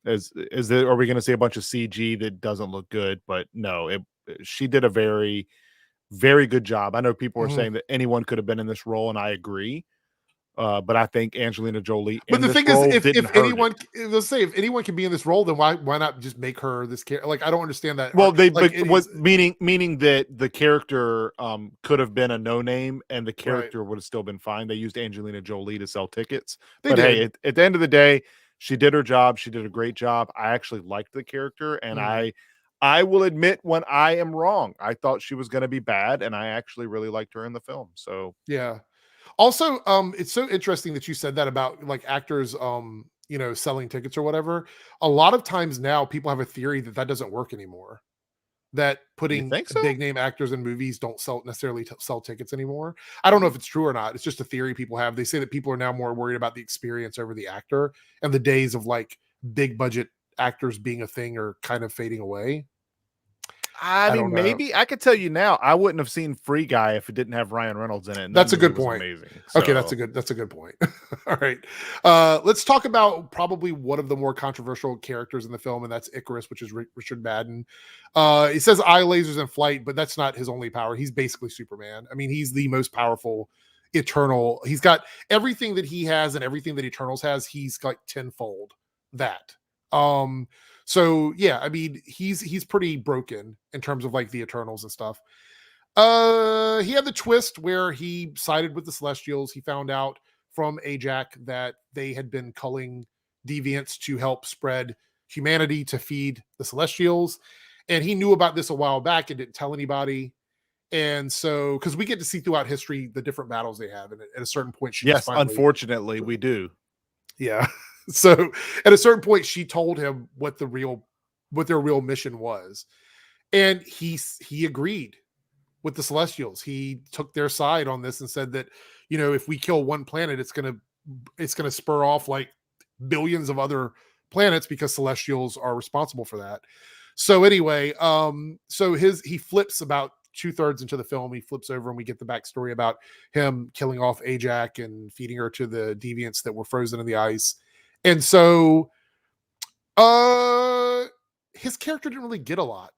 S2: are we going to see a bunch of CG that doesn't look good? But no, she did a very, very good job. I know people are saying that anyone could have been in this role, and I agree. But I think Angelina Jolie
S1: but
S2: in
S1: the
S2: this
S1: thing
S2: role
S1: is,
S2: didn't
S1: if
S2: hurt
S1: anyone,
S2: it.
S1: let's say if anyone can be in this role, then why not just make her this character? Like I don't understand that.
S2: Well, meaning that the character could have been a no name, and the character would have still been fine. They used Angelina Jolie to sell tickets, hey, at the end of the day, she did her job. She did a great job. I actually liked the character, and I will admit when I am wrong. I thought she was going to be bad, and I actually really liked her in the film. So
S1: yeah. Also, it's so interesting that you said that about like actors, selling tickets or whatever. A lot of times now, people have a theory that doesn't work anymore. That
S2: you
S1: putting
S2: think so?
S1: big name actors in movies don't necessarily sell tickets anymore. I don't know if it's true or not. It's just a theory people have. They say that people are now more worried about the experience over the actor, and the days of like big budget actors being a thing are kind of fading away.
S2: I
S1: don't
S2: mean,
S1: know.
S2: maybe I could tell you now, I wouldn't have seen Free Guy if it didn't have Ryan Reynolds in it. And
S1: That's a
S2: movie
S1: good
S2: was
S1: point.
S2: Amazing.
S1: Okay, that's a good point. All right. Let's talk about probably one of the more controversial characters in the film, and that's Ikaris, which is Richard Madden. He says eye lasers and flight, but that's not his only power. He's basically Superman. I mean, he's the most powerful Eternal. He's got everything that he has and everything that Eternals has. He's like tenfold that. So yeah, I mean, he's pretty broken in terms of like the Eternals and stuff. He had the twist where he sided with the Celestials. He found out from Ajak that they had been culling deviants to help spread humanity to feed the Celestials. And he knew about this a while back and didn't tell anybody. And so, because we get to see throughout history the different battles they have, and at a certain point,
S2: unfortunately, we do.
S1: Yeah. So at a certain point, she told him what their real mission was, and he agreed with the Celestials. He took their side on this and said that, if we kill one planet, it's gonna spur off like billions of other planets because Celestials are responsible for that. So anyway, he flips about 2/3 into the film. He flips over and we get the backstory about him killing off Ajak and feeding her to the deviants that were frozen in the ice. And so his character didn't really get a lot.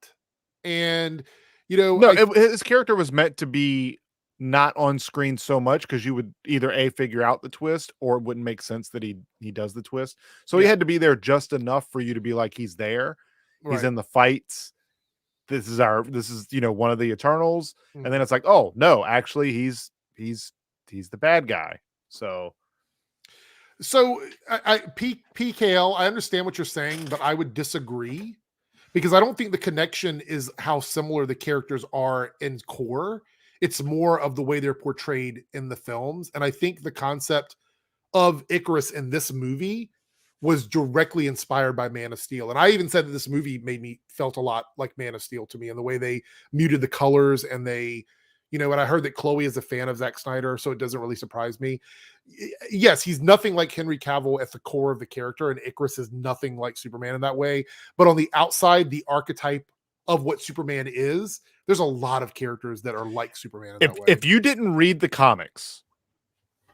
S1: And
S2: his character was meant to be not on screen so much because you would either figure out the twist, or it wouldn't make sense that he does the twist. So he had to be there just enough for you to be like, he's there. He's in the fights. this is one of the Eternals,
S1: Mhm.
S2: and then it's like, oh no, actually he's the bad guy. So
S1: PKL, I understand what you're saying, but I would disagree because I don't think the connection is how similar the characters are in core. It's more of the way they're portrayed in the films. And I think the concept of Ikaris in this movie was directly inspired by Man of Steel. And I even said that this movie felt a lot like Man of Steel to me, and the way they muted the colors and and I heard that Chloe is a fan of Zack Snyder, so it doesn't really surprise me. Yes, he's nothing like Henry Cavill at the core of the character, and Ikaris is nothing like Superman in that way. But on the outside, the archetype of what Superman is, there's a lot of characters that are like Superman in that way.
S2: if you didn't read the comics,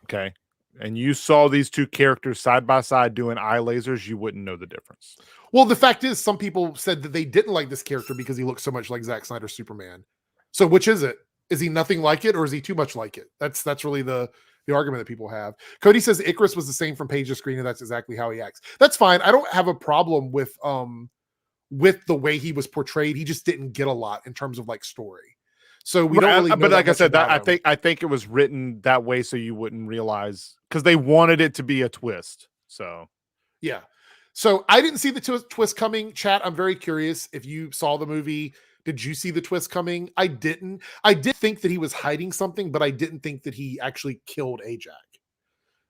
S2: okay, and you saw these two characters side by side doing eye lasers, you wouldn't know the difference.
S1: Well, the fact is, some people said that they didn't like this character because he looks so much like Zack Snyder's Superman. So which is it? Is he nothing like it, or is he too much like it? That's really the argument that people have. Cody says Ikaris was the same from page to screen, and that's exactly how he acts. That's fine. I don't have a problem with the way he was portrayed. He just didn't get a lot in terms of like story. So we don't really know.
S2: But like I said,
S1: that
S2: I think it was written that way so you wouldn't realize, because they wanted it to be a twist. So
S1: yeah. So I didn't see the twist coming. Chat, I'm very curious if you saw the movie. Did you see the twist coming? I didn't. I did think that he was hiding something, but I didn't think that he actually killed Ajax.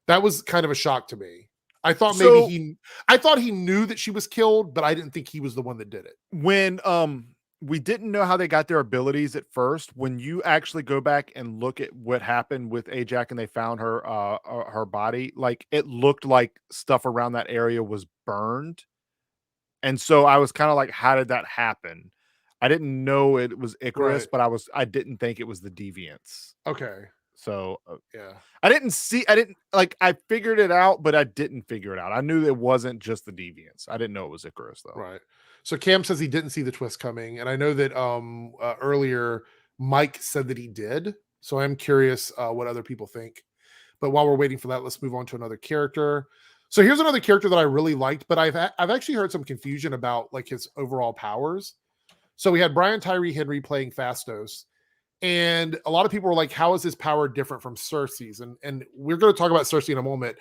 S1: That was kind of a shock to me. I thought he knew that she was killed, but I didn't think he was the one that did it.
S2: When we didn't know how they got their abilities at first. When you actually go back and look at what happened with Ajax and they found her body, like it looked like stuff around that area was burned. And so I was kind of like, how did that happen? I didn't know it was Ikaris,
S1: Right.
S2: but I didn't think it was the Deviants.
S1: Okay.
S2: So
S1: yeah,
S2: I figured it out, but I didn't figure it out. I knew it wasn't just the Deviants. I didn't know it was Ikaris though.
S1: Right. So Cam says he didn't see the twist coming, and I know that earlier Mike said that he did. So I'm curious what other people think. But while we're waiting for that, let's move on to another character. So here's another character that I really liked, but I've actually heard some confusion about like his overall powers. So we had Brian Tyree Henry playing Phastos, and a lot of people were like, "How is his power different from Sersi's?" And we're going to talk about Sersi in a moment,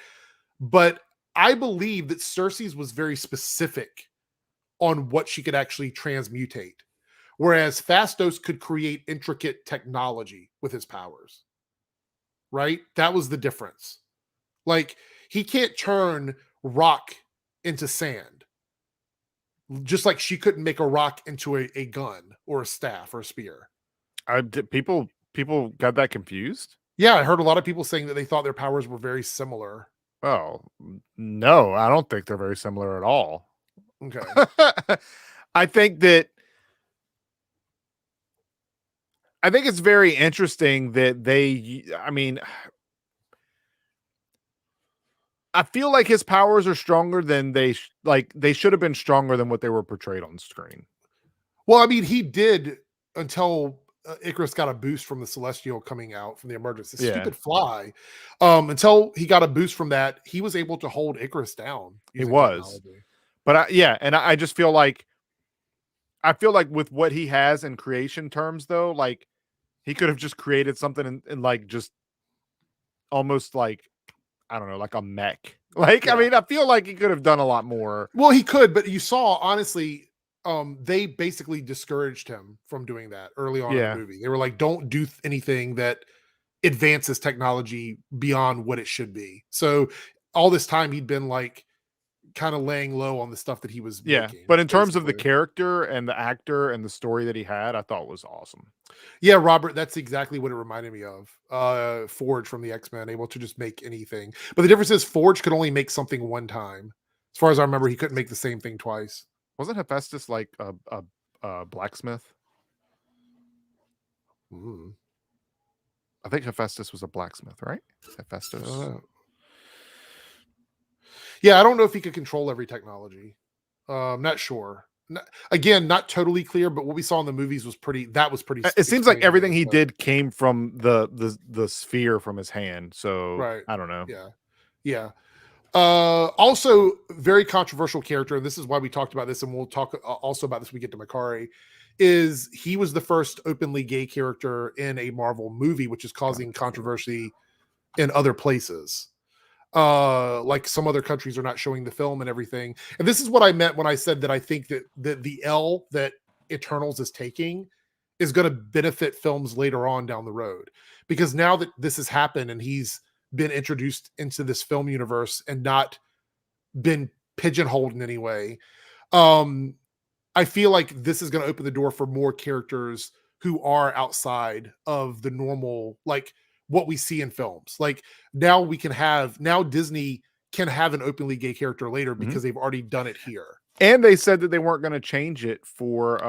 S1: but I believe that Sersi's was very specific on what she could actually transmutate, whereas Phastos could create intricate technology with his powers. Right? That was the difference. Like he can't turn rock into sand, just like she couldn't make a rock into a gun or a staff or a spear.
S2: People got that confused.
S1: Yeah, I heard a lot of people saying that they thought their powers were very similar.
S2: Oh no, I don't think they're very similar at all.
S1: Okay.
S2: I think it's very interesting that I feel like his powers are stronger than they should have been stronger than what they were portrayed on screen.
S1: Well, I mean, he did until Ikaris got a boost from the Celestial coming out from the emergence. The stupid fly. Until he got a boost from that, he was able to hold Ikaris down.
S2: It was. Technology. But I just feel like with what he has in creation terms, though, like he could have just created something in like just almost like, I don't know, like a mech. Like, yeah. I mean, I feel like he could have done a lot more.
S1: Well, he could, but you saw, honestly, they basically discouraged him from doing that early on in the movie. They were like, don't do anything that advances technology beyond what it should be. So all this time he'd been like kind of laying low on the stuff that he was making.
S2: But in terms of the character and the actor and the story that he had, I thought was awesome.
S1: Yeah, Robert, that's exactly what it reminded me of. Forge from the X-Men, able to just make anything. But the difference is Forge could only make something one time. As far as I remember, he couldn't make the same thing twice.
S2: Wasn't Hephaestus like a blacksmith? I think Hephaestus was a blacksmith, right? Hephaestus.
S1: Yeah, I don't know if he could control every technology. Not sure. Again, not totally clear, but what we saw in the movies was pretty.
S2: It seems like everything he did came from the sphere from his hand. So right. I don't know.
S1: Yeah. Also, very controversial character, and this is why we talked about this, and we'll talk also about this when we get to Makkari, is he was the first openly gay character in a Marvel movie, which is causing controversy in other places. Like some other countries are not showing the film and everything. And this is what I meant when I said that I think that the L that Eternals is taking is going to benefit films later on down the road, because now that this has happened and he's been introduced into this film universe and not been pigeonholed in any way, I feel like this is going to open the door for more characters who are outside of the normal, like what we see in films. Like now Disney can have an openly gay character later because they've already done it here.
S2: And they said that they weren't going to change it for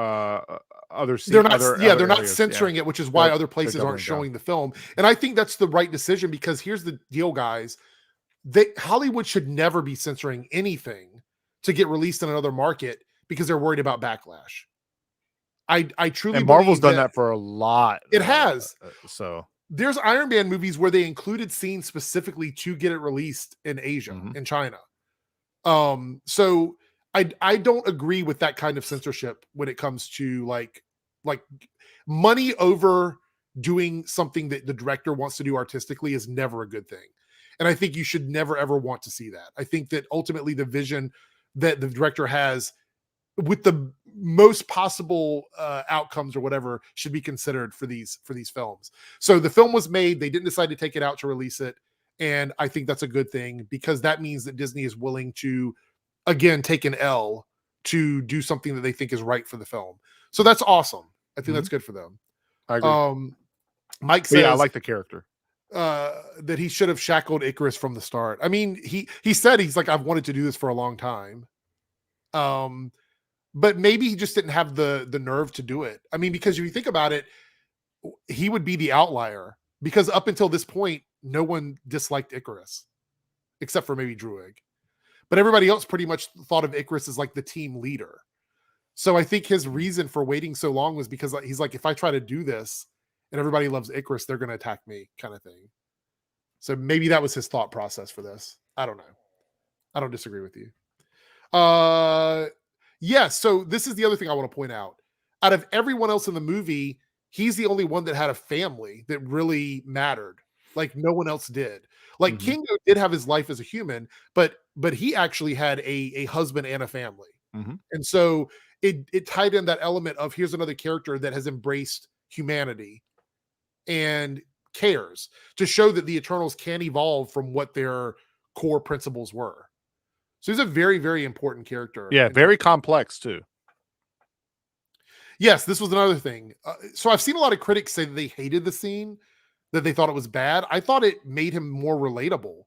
S2: other
S1: they're not
S2: they're
S1: not censoring it, which is why other places aren't showing the film. And I think that's the right decision, because here's the deal, guys. Hollywood should never be censoring anything to get released in another market because they're worried about backlash. I truly
S2: and Marvel's done that for a lot.
S1: It has.
S2: So
S1: there's Iron Man movies where they included scenes specifically to get it released in Asia, in China. So I don't agree with that kind of censorship when it comes to like money over doing something that the director wants to do artistically is never a good thing. And I think you should never, ever want to see that. I think that ultimately the vision that the director has with the most possible outcomes or whatever should be considered for these films. So the film was made, they didn't decide to take it out to release it. And I think that's a good thing, because that means that Disney is willing to, again, take an L to do something that they think is right for the film. So that's awesome. I think that's good for them.
S2: I agree.
S1: Mike says,
S2: I like the character.
S1: That he should have shackled Ikaris from the start. I mean, he said, he's like, I've wanted to do this for a long time. But maybe he just didn't have the nerve to do it. I mean, because if you think about it, he would be the outlier, because up until this point, no one disliked Ikaris except for maybe Druig. But everybody else pretty much thought of Ikaris as like the team leader. So I think his reason for waiting so long was because he's like, if I try to do this and everybody loves Ikaris, they're going to attack me, kind of thing. So maybe that was his thought process for this. I don't know. I don't disagree with you. Yeah, so this is the other thing I want to point out. Out of everyone else in the movie, he's the only one that had a family that really mattered. Like no one else did. Like Kingo did have his life as a human, but he actually had a husband and a family. And so it tied in that element of, here's another character that has embraced humanity and cares, to show that the Eternals can evolve from what their core principles were. So he's a very, very important character.
S2: Yeah, very complex too.
S1: Yes, this was another thing. So I've seen a lot of critics say that they hated the scene, that they thought it was bad. I thought it made him more relatable,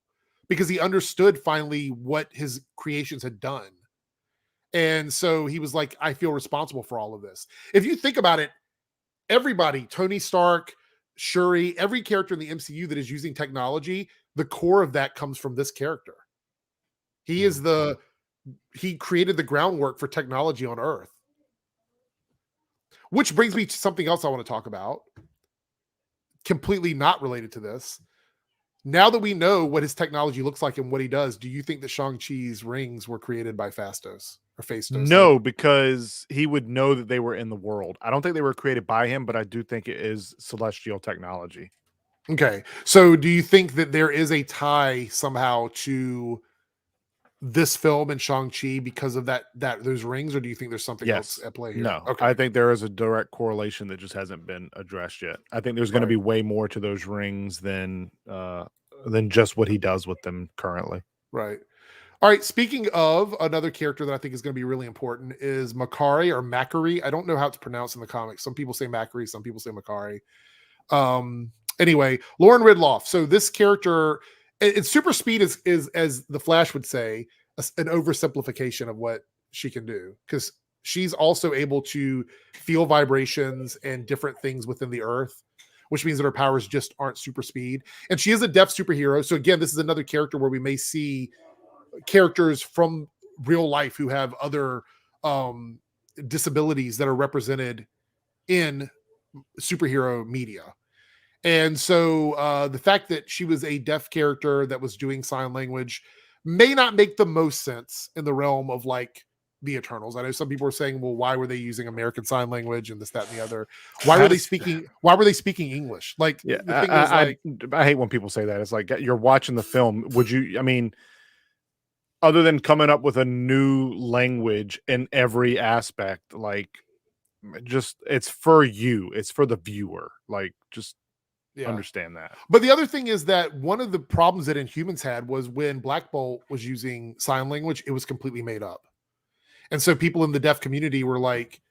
S1: because he understood finally what his creations had done. And so he was like, I feel responsible for all of this. If you think about it, everybody, Tony Stark, Shuri, every character in the MCU that is using technology, the core of that comes from this character. He is he created the groundwork for technology on Earth. Which brings me to something else I want to talk about, completely not related to this. Now that we know what his technology looks like and what he does, do you think that Shang-Chi's rings were created by Phastos or Phastos?
S2: No, because he would know that they were in the world. I don't think they were created by him, but I do think it is celestial technology.
S1: Okay. So do you think that there is a tie somehow to this film and Shang-Chi because of that those rings, or do you think there's something else at play here?
S2: No.
S1: Okay.
S2: I think there is a direct correlation that just hasn't been addressed yet. I think there's going to be way more to those rings than just what he does with them currently.
S1: Right. All right. Speaking of another character that I think is going to be really important is Makkari or Makkari. I don't know how it's pronounced in the comics. Some people say Makkari, some people say Makkari. Anyway, Lauren Ridloff. So this character, it's super speed is as the Flash would say, an oversimplification of what she can do, because she's also able to feel vibrations and different things within the earth, which means that her powers just aren't super speed. And she is a deaf superhero. So again, this is another character where we may see characters from real life who have other disabilities that are represented in superhero media. And so the fact that she was a deaf character that was doing sign language may not make the most sense in the realm of like the Eternals. I know some people are saying, well, why were they using American Sign Language and this, that, and the other? Why were they speaking English? Like,
S2: Yeah,
S1: the thing is, like,
S2: I hate when people say that. It's like, you're watching the film. Would you? I mean, other than coming up with a new language in every aspect, like, just it's for you. It's for the viewer. Like, just understand that.
S1: But the other thing is that one of the problems that Inhumans had was when Black Bolt was using sign language, it was completely made up. And so people in the deaf community were like,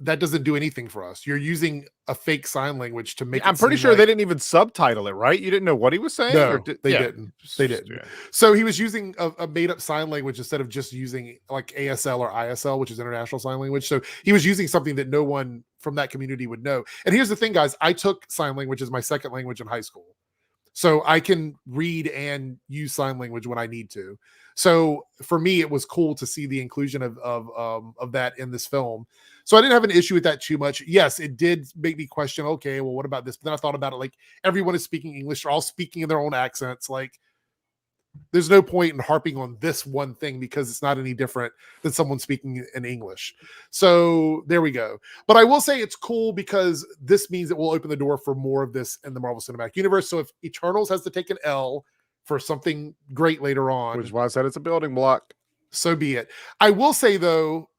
S1: that doesn't do anything for us. You're using a fake sign language to make
S2: I'm pretty sure they didn't even subtitle it, right? You didn't know what he was saying?
S1: No, they didn't. They didn't. Yeah. So he was using a made-up sign language instead of just using like ASL or ISL, which is International Sign Language. So he was using something that no one from that community would know. And here's the thing, guys. I took sign language as my second language in high school. So I can read and use sign language when I need to. So for me, it was cool to see the inclusion of that in this film. So I didn't have an issue with that too much. Yes, it did make me question, okay, well, what about this? But then I thought about it, like, everyone is speaking English. They're all speaking in their own accents. Like, there's no point in harping on this one thing because it's not any different than someone speaking in English. So there we go. But I will say it's cool because this means it will open the door for more of this in the Marvel Cinematic Universe. So if Eternals has to take an L for something great later on,
S2: which is why I said it's a building block,
S1: so be it. I will say, though,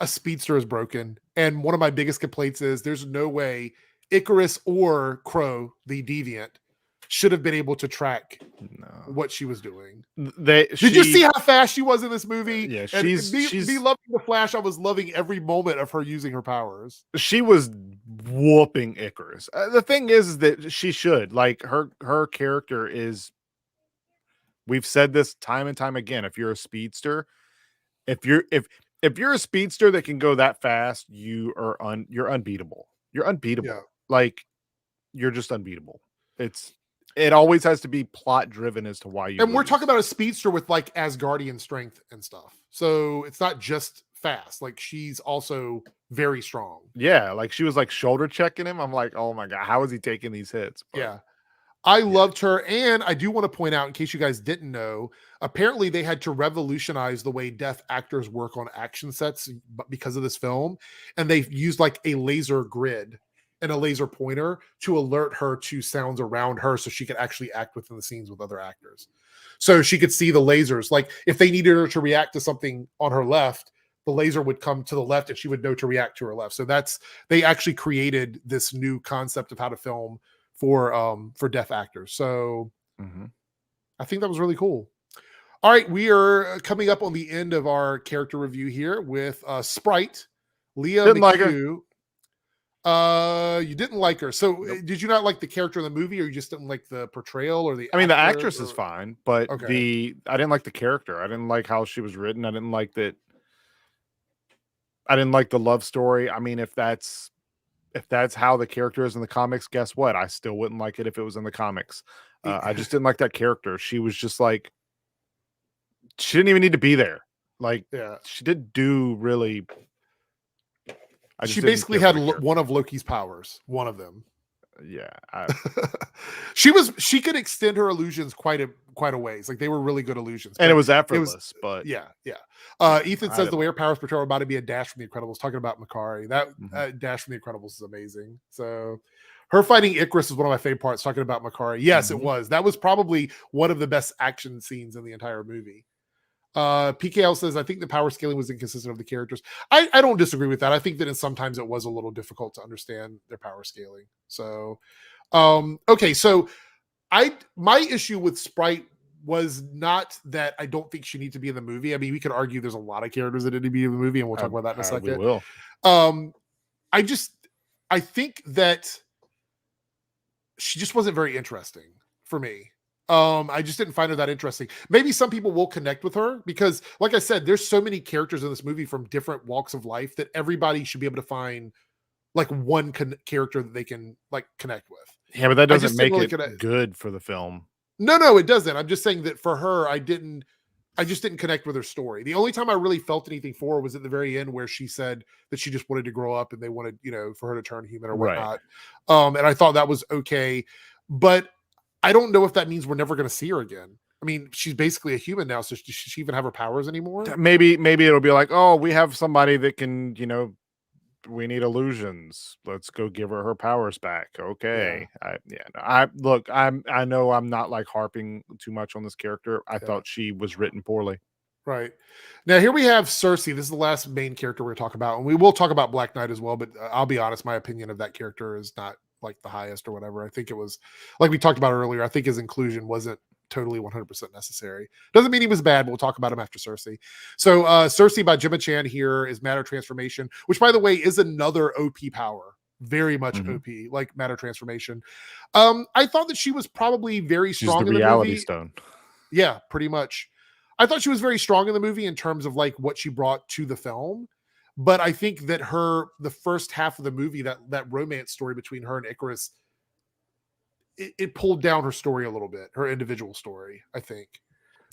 S1: a speedster is broken. And one of my biggest complaints is there's no way Ikaris or Crow, the deviant, should have been able to track what she was doing. Did you see how fast she was in this movie?
S2: Yeah,
S1: she's loving the Flash. I was loving every moment of her using her powers.
S2: She was whooping Ikaris. The thing is that she should, like, her character is. We've said this time and time again. If you're a speedster, if you're a speedster that can go that fast, you're unbeatable. You're unbeatable.
S1: Yeah.
S2: Like, you're just unbeatable. It always has to be plot driven as to why you.
S1: And we're talking about a speedster with like Asgardian strength and stuff. So it's not just fast. Like, she's also very strong.
S2: Yeah, like she was like shoulder checking him. I'm like, oh my god, how is he taking these hits?
S1: But, yeah. I loved her. And I do want to point out, in case you guys didn't know, apparently they had to revolutionize the way deaf actors work on action sets because of this film. And they used like a laser grid and a laser pointer to alert her to sounds around her so she could actually act within the scenes with other actors. So she could see the lasers. Like, if they needed her to react to something on her left, the laser would come to the left and she would know to react to her left. So they actually created this new concept of how to film for deaf actors. So I think that was really cool. All right, we are coming up on the end of our character review here with Sprite, Leah McHugh. You didn't like her. So did you not like the character in the movie, or you just didn't like the portrayal or the
S2: the actress is fine, but I didn't like the character. I didn't like how she was written. I didn't like that. I didn't like the love story. I mean, if that's how the character is in the comics, guess what? I still wouldn't like it if it was in the comics. I just didn't like that character. She was just like, she didn't even need to be there. Like, she didn't do really.
S1: She basically had one of Loki's powers, one of them.
S2: Yeah.
S1: She could extend her illusions quite a ways. Like, they were really good illusions.
S2: And it was effortless, but
S1: yeah. Ethan says the way her powers portray about to be a dash from the Incredibles, talking about Makkari. That dash from the Incredibles is amazing. So her fighting Ikaris is one of my favorite parts, talking about Makkari. Yes, it was. That was probably one of the best action scenes in the entire movie. PKL says, I think the power scaling was inconsistent of the characters. I don't disagree with that. I think that sometimes it was a little difficult to understand their power scaling. So, okay. So my issue with Sprite was not that I don't think she needs to be in the movie. I mean, we could argue there's a lot of characters that need to be in the movie, and we'll talk about that in a second.
S2: We will.
S1: I think that she just wasn't very interesting for me. I just didn't find her that interesting. Maybe some people will connect with her because, like I said, there's so many characters in this movie from different walks of life that everybody should be able to find like one character that they can like connect with.
S2: Yeah, but that doesn't make it good for the film.
S1: No, it doesn't. I'm just saying that for her, I just didn't connect with her story. The only time I really felt anything for her was at the very end, where she said that she just wanted to grow up and they wanted, for her to turn human or whatnot. Right. And I thought that was okay, but I don't know if that means we're never going to see her again. I mean, she's basically a human now, so should she even have her powers anymore?
S2: Maybe it'll be like, oh, we have somebody that can, we need illusions. Let's go give her powers back. Okay. I know I'm not like harping too much on this character. I thought she was written poorly.
S1: Right. Now, here we have Sersi. This is the last main character we're going to talk about. And we will talk about Black Knight as well, but I'll be honest, my opinion of that character is not like the highest or whatever. I think it was, like we talked about earlier, I think his inclusion wasn't totally 100% necessary. Doesn't mean he was bad, but we'll talk about him after Sersi. So Sersi by Gemma Chan here is Matter Transformation, which, by the way, is another OP power. Very much OP, like Matter Transformation. I thought that she was probably very strong in the
S2: reality
S1: movie.
S2: Stone.
S1: Yeah, pretty much. I thought she was very strong in the movie in terms of like what she brought to the film. But I think that the first half of the movie, that romance story between her and Ikaris, it pulled down her story a little bit, her individual story, I think,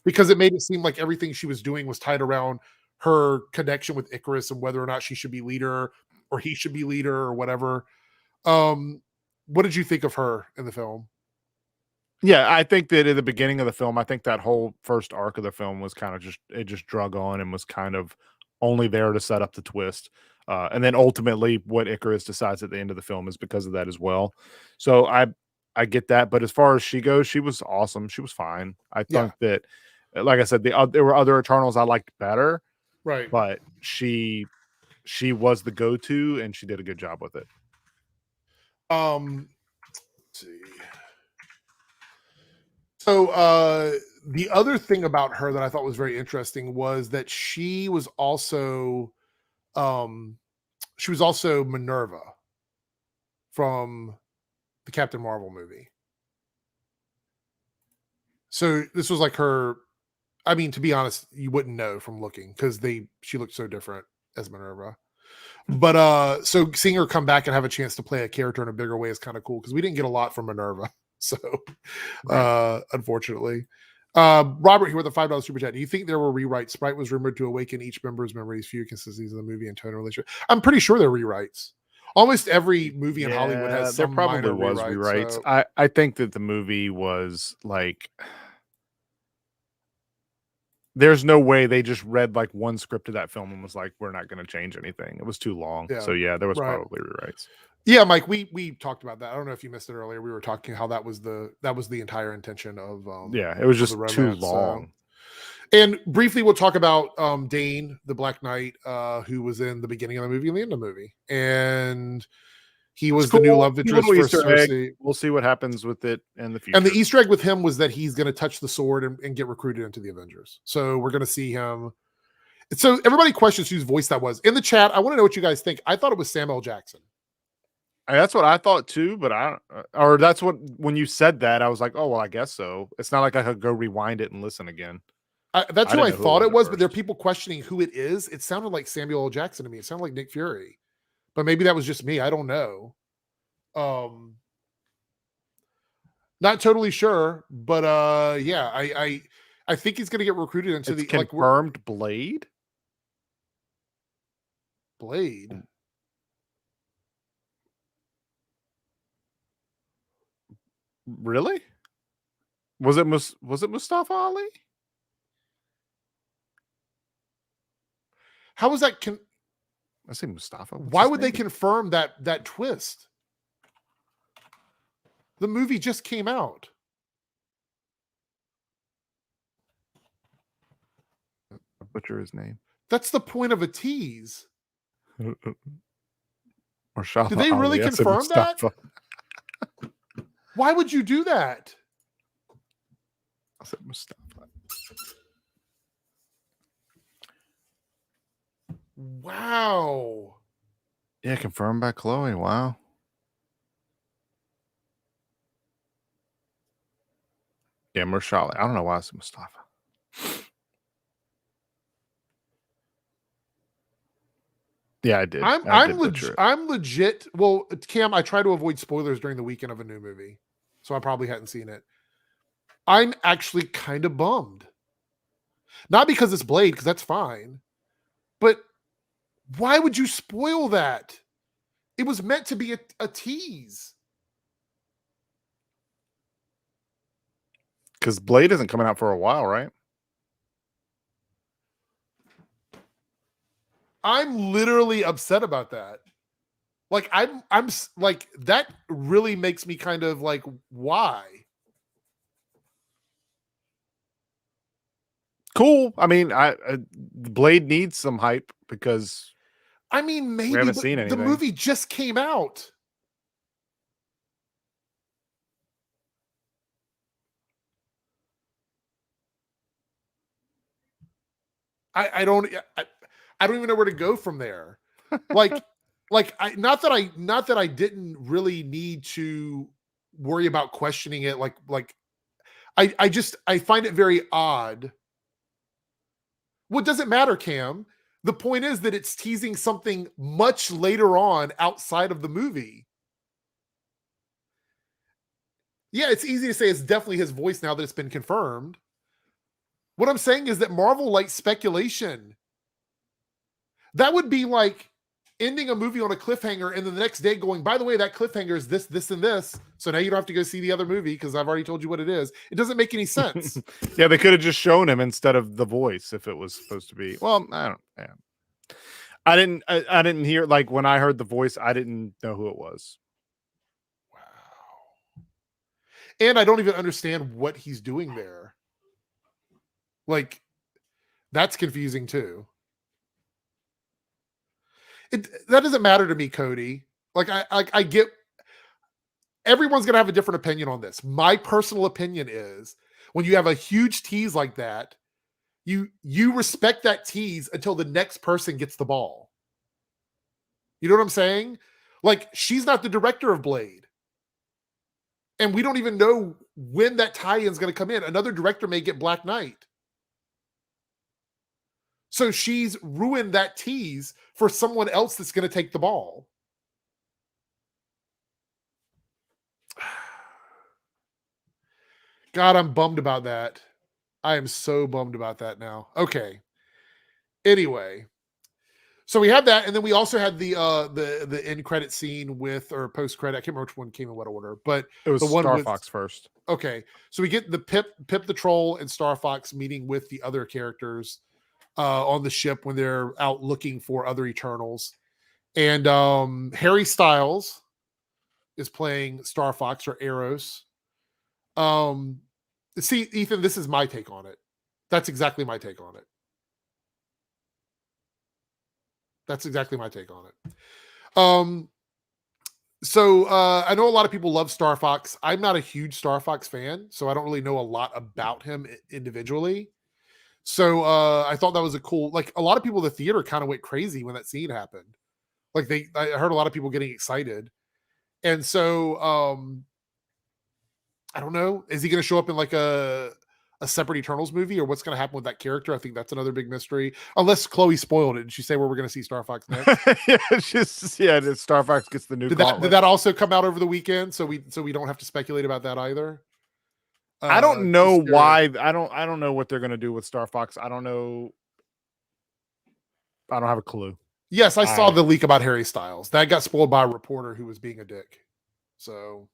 S1: because it made it seem like everything she was doing was tied around her connection with Ikaris and whether or not she should be leader or he should be leader or whatever. What did you think of her in the film?
S2: Yeah, I think that at the beginning of the film, I think that whole first arc of the film was kind of just drug on and was kind of only there to set up the twist. And then ultimately what Ikaris decides at the end of the film is because of that as well. So I get that. But as far as she goes, she was awesome. She was fine. I think that, like I said, there were other Eternals I liked better.
S1: Right.
S2: But she was the go-to and she did a good job with it.
S1: Let's see. So the other thing about her that I thought was very interesting was that she was also Minerva from the Captain Marvel movie. So this was like her. I mean, to be honest, you wouldn't know from looking because she looked so different as Minerva. But so seeing her come back and have a chance to play a character in a bigger way is kind of cool because we didn't get a lot from Minerva. So unfortunately. Robert here with a $5 super chat. Do you think there were rewrites? Sprite was rumored to awaken each member's memories, few consistencies in the movie and tone relationship. I'm pretty sure they're rewrites. Almost every movie in Hollywood has some
S2: there probably
S1: minor
S2: was rewrites.
S1: So.
S2: I think that the movie was like, there's no way they just read like one script of that film and was like, we're not going to change anything. It was too long. So yeah, there was probably rewrites.
S1: Yeah, Mike, we talked about that. I don't know if you missed it earlier. We were talking how that was the entire intention of
S2: it was just too long.
S1: And briefly we'll talk about Dane, the Black Knight, who was in the beginning of the movie and the end of the movie. And he was the new love interest for Sersi.
S2: We'll see what happens with it in the future.
S1: And the Easter egg with him was that he's going to touch the sword and get recruited into the Avengers. So we're going to see him. So everybody questions whose voice that was. In the chat, I want to know what you guys think. I thought it was Samuel Jackson.
S2: That's what I thought too, but that's what, when you said that, I was like, oh, well, I guess so. It's not like I could go rewind it and listen again.
S1: That's who I thought it was, but there are people questioning who it is. It sounded like Samuel L. Jackson to me. It sounded like Nick Fury, but maybe that was just me. I don't know. Not totally sure, but yeah, I think he's going to get recruited into the
S2: confirmed Blade.
S1: Blade.
S2: Really? Was it Mustafa Ali?
S1: How was that?
S2: I say Mustafa.
S1: Why would they confirm that twist? The movie just came out.
S2: I'll butcher his name.
S1: That's the point of a tease.
S2: Or Shah.
S1: Did they really confirm that? Why would you do that?
S2: I said Mustafa.
S1: Wow.
S2: Yeah, confirmed by Chloe. Wow. Yeah, Marshala. I don't know why I said Mustafa. Yeah, I did.
S1: I'm legit. Well, Cam, I try to avoid spoilers during the weekend of a new movie, so I probably hadn't seen it. I'm actually kind of bummed. Not because it's Blade, because that's fine. But why would you spoil that? It was meant to be a tease.
S2: Because Blade isn't coming out for a while, right?
S1: I'm literally upset about that. Like I'm like that really makes me kind of like, why?
S2: Cool. I mean, Blade needs some hype because
S1: I mean,
S2: we
S1: maybe,
S2: haven't
S1: but
S2: seen
S1: the
S2: anything.
S1: movie just came out. I don't I don't even know where to go from there. Like not that I didn't really need to worry about questioning it. I find it very odd. What does it matter, Cam? The point is that it's teasing something much later on outside of the movie. Yeah, it's easy to say it's definitely his voice now that it's been confirmed. What I'm saying is that Marvel likes speculation. That would be like ending a movie on a cliffhanger and then the next day going, by the way, that cliffhanger is this, this, and this. So now you don't have to go see the other movie because I've already told you what it is. It doesn't make any sense.
S2: Yeah, they could have just shown him instead of the voice if it was supposed to be. Well, I don't. Yeah. I didn't hear, like, when I heard the voice, I didn't know who it was.
S1: Wow. And I don't even understand what he's doing there. Like, that's confusing too. That doesn't matter to me, Cody. Like I get everyone's gonna have a different opinion on this. My personal opinion is when you have a huge tease like that, you respect that tease until the next person gets the ball. You know what I'm saying? Like, she's not the director of Blade. And we don't even know when that tie-in is going to come in. Another director may get Black Knight. So she's ruined that tease for someone else that's going to take the ball. God, I'm bummed about that. I am so bummed about that now. Okay. Anyway, so we had that, and then we also had the end credit scene with, or post credit. I can't remember which one came in what order, but
S2: It was
S1: the one
S2: Star
S1: with
S2: Fox first.
S1: Okay, so we get the Pip the Troll and Star Fox meeting with the other characters on the ship when they're out looking for other Eternals, and Harry Styles is playing Star Fox or Eros. See, Ethan, this is my take on it. That's exactly my take on it. That's exactly my take on it. So I know a lot of people love Star Fox. I'm not a huge Star Fox fan, so I don't really know a lot about him individually. So I thought that was a cool, like, a lot of people in the theater kind of went crazy when that scene happened. Like, I heard a lot of people getting excited. And so I don't know, is he going to show up in like a separate Eternals movie, or what's going to happen with that character? I think that's another big mystery. Unless Chloe spoiled it. Did she say where we're going to see Star Fox next?
S2: Star Fox gets the new
S1: Did
S2: gauntlet.
S1: that also come out over the weekend? So we don't have to speculate about that either.
S2: I don't know why. I don't know what they're going to do with Star Fox. I don't know. I don't have a clue.
S1: Yes, I saw the leak about Harry Styles. That got spoiled by a reporter who was being a dick. So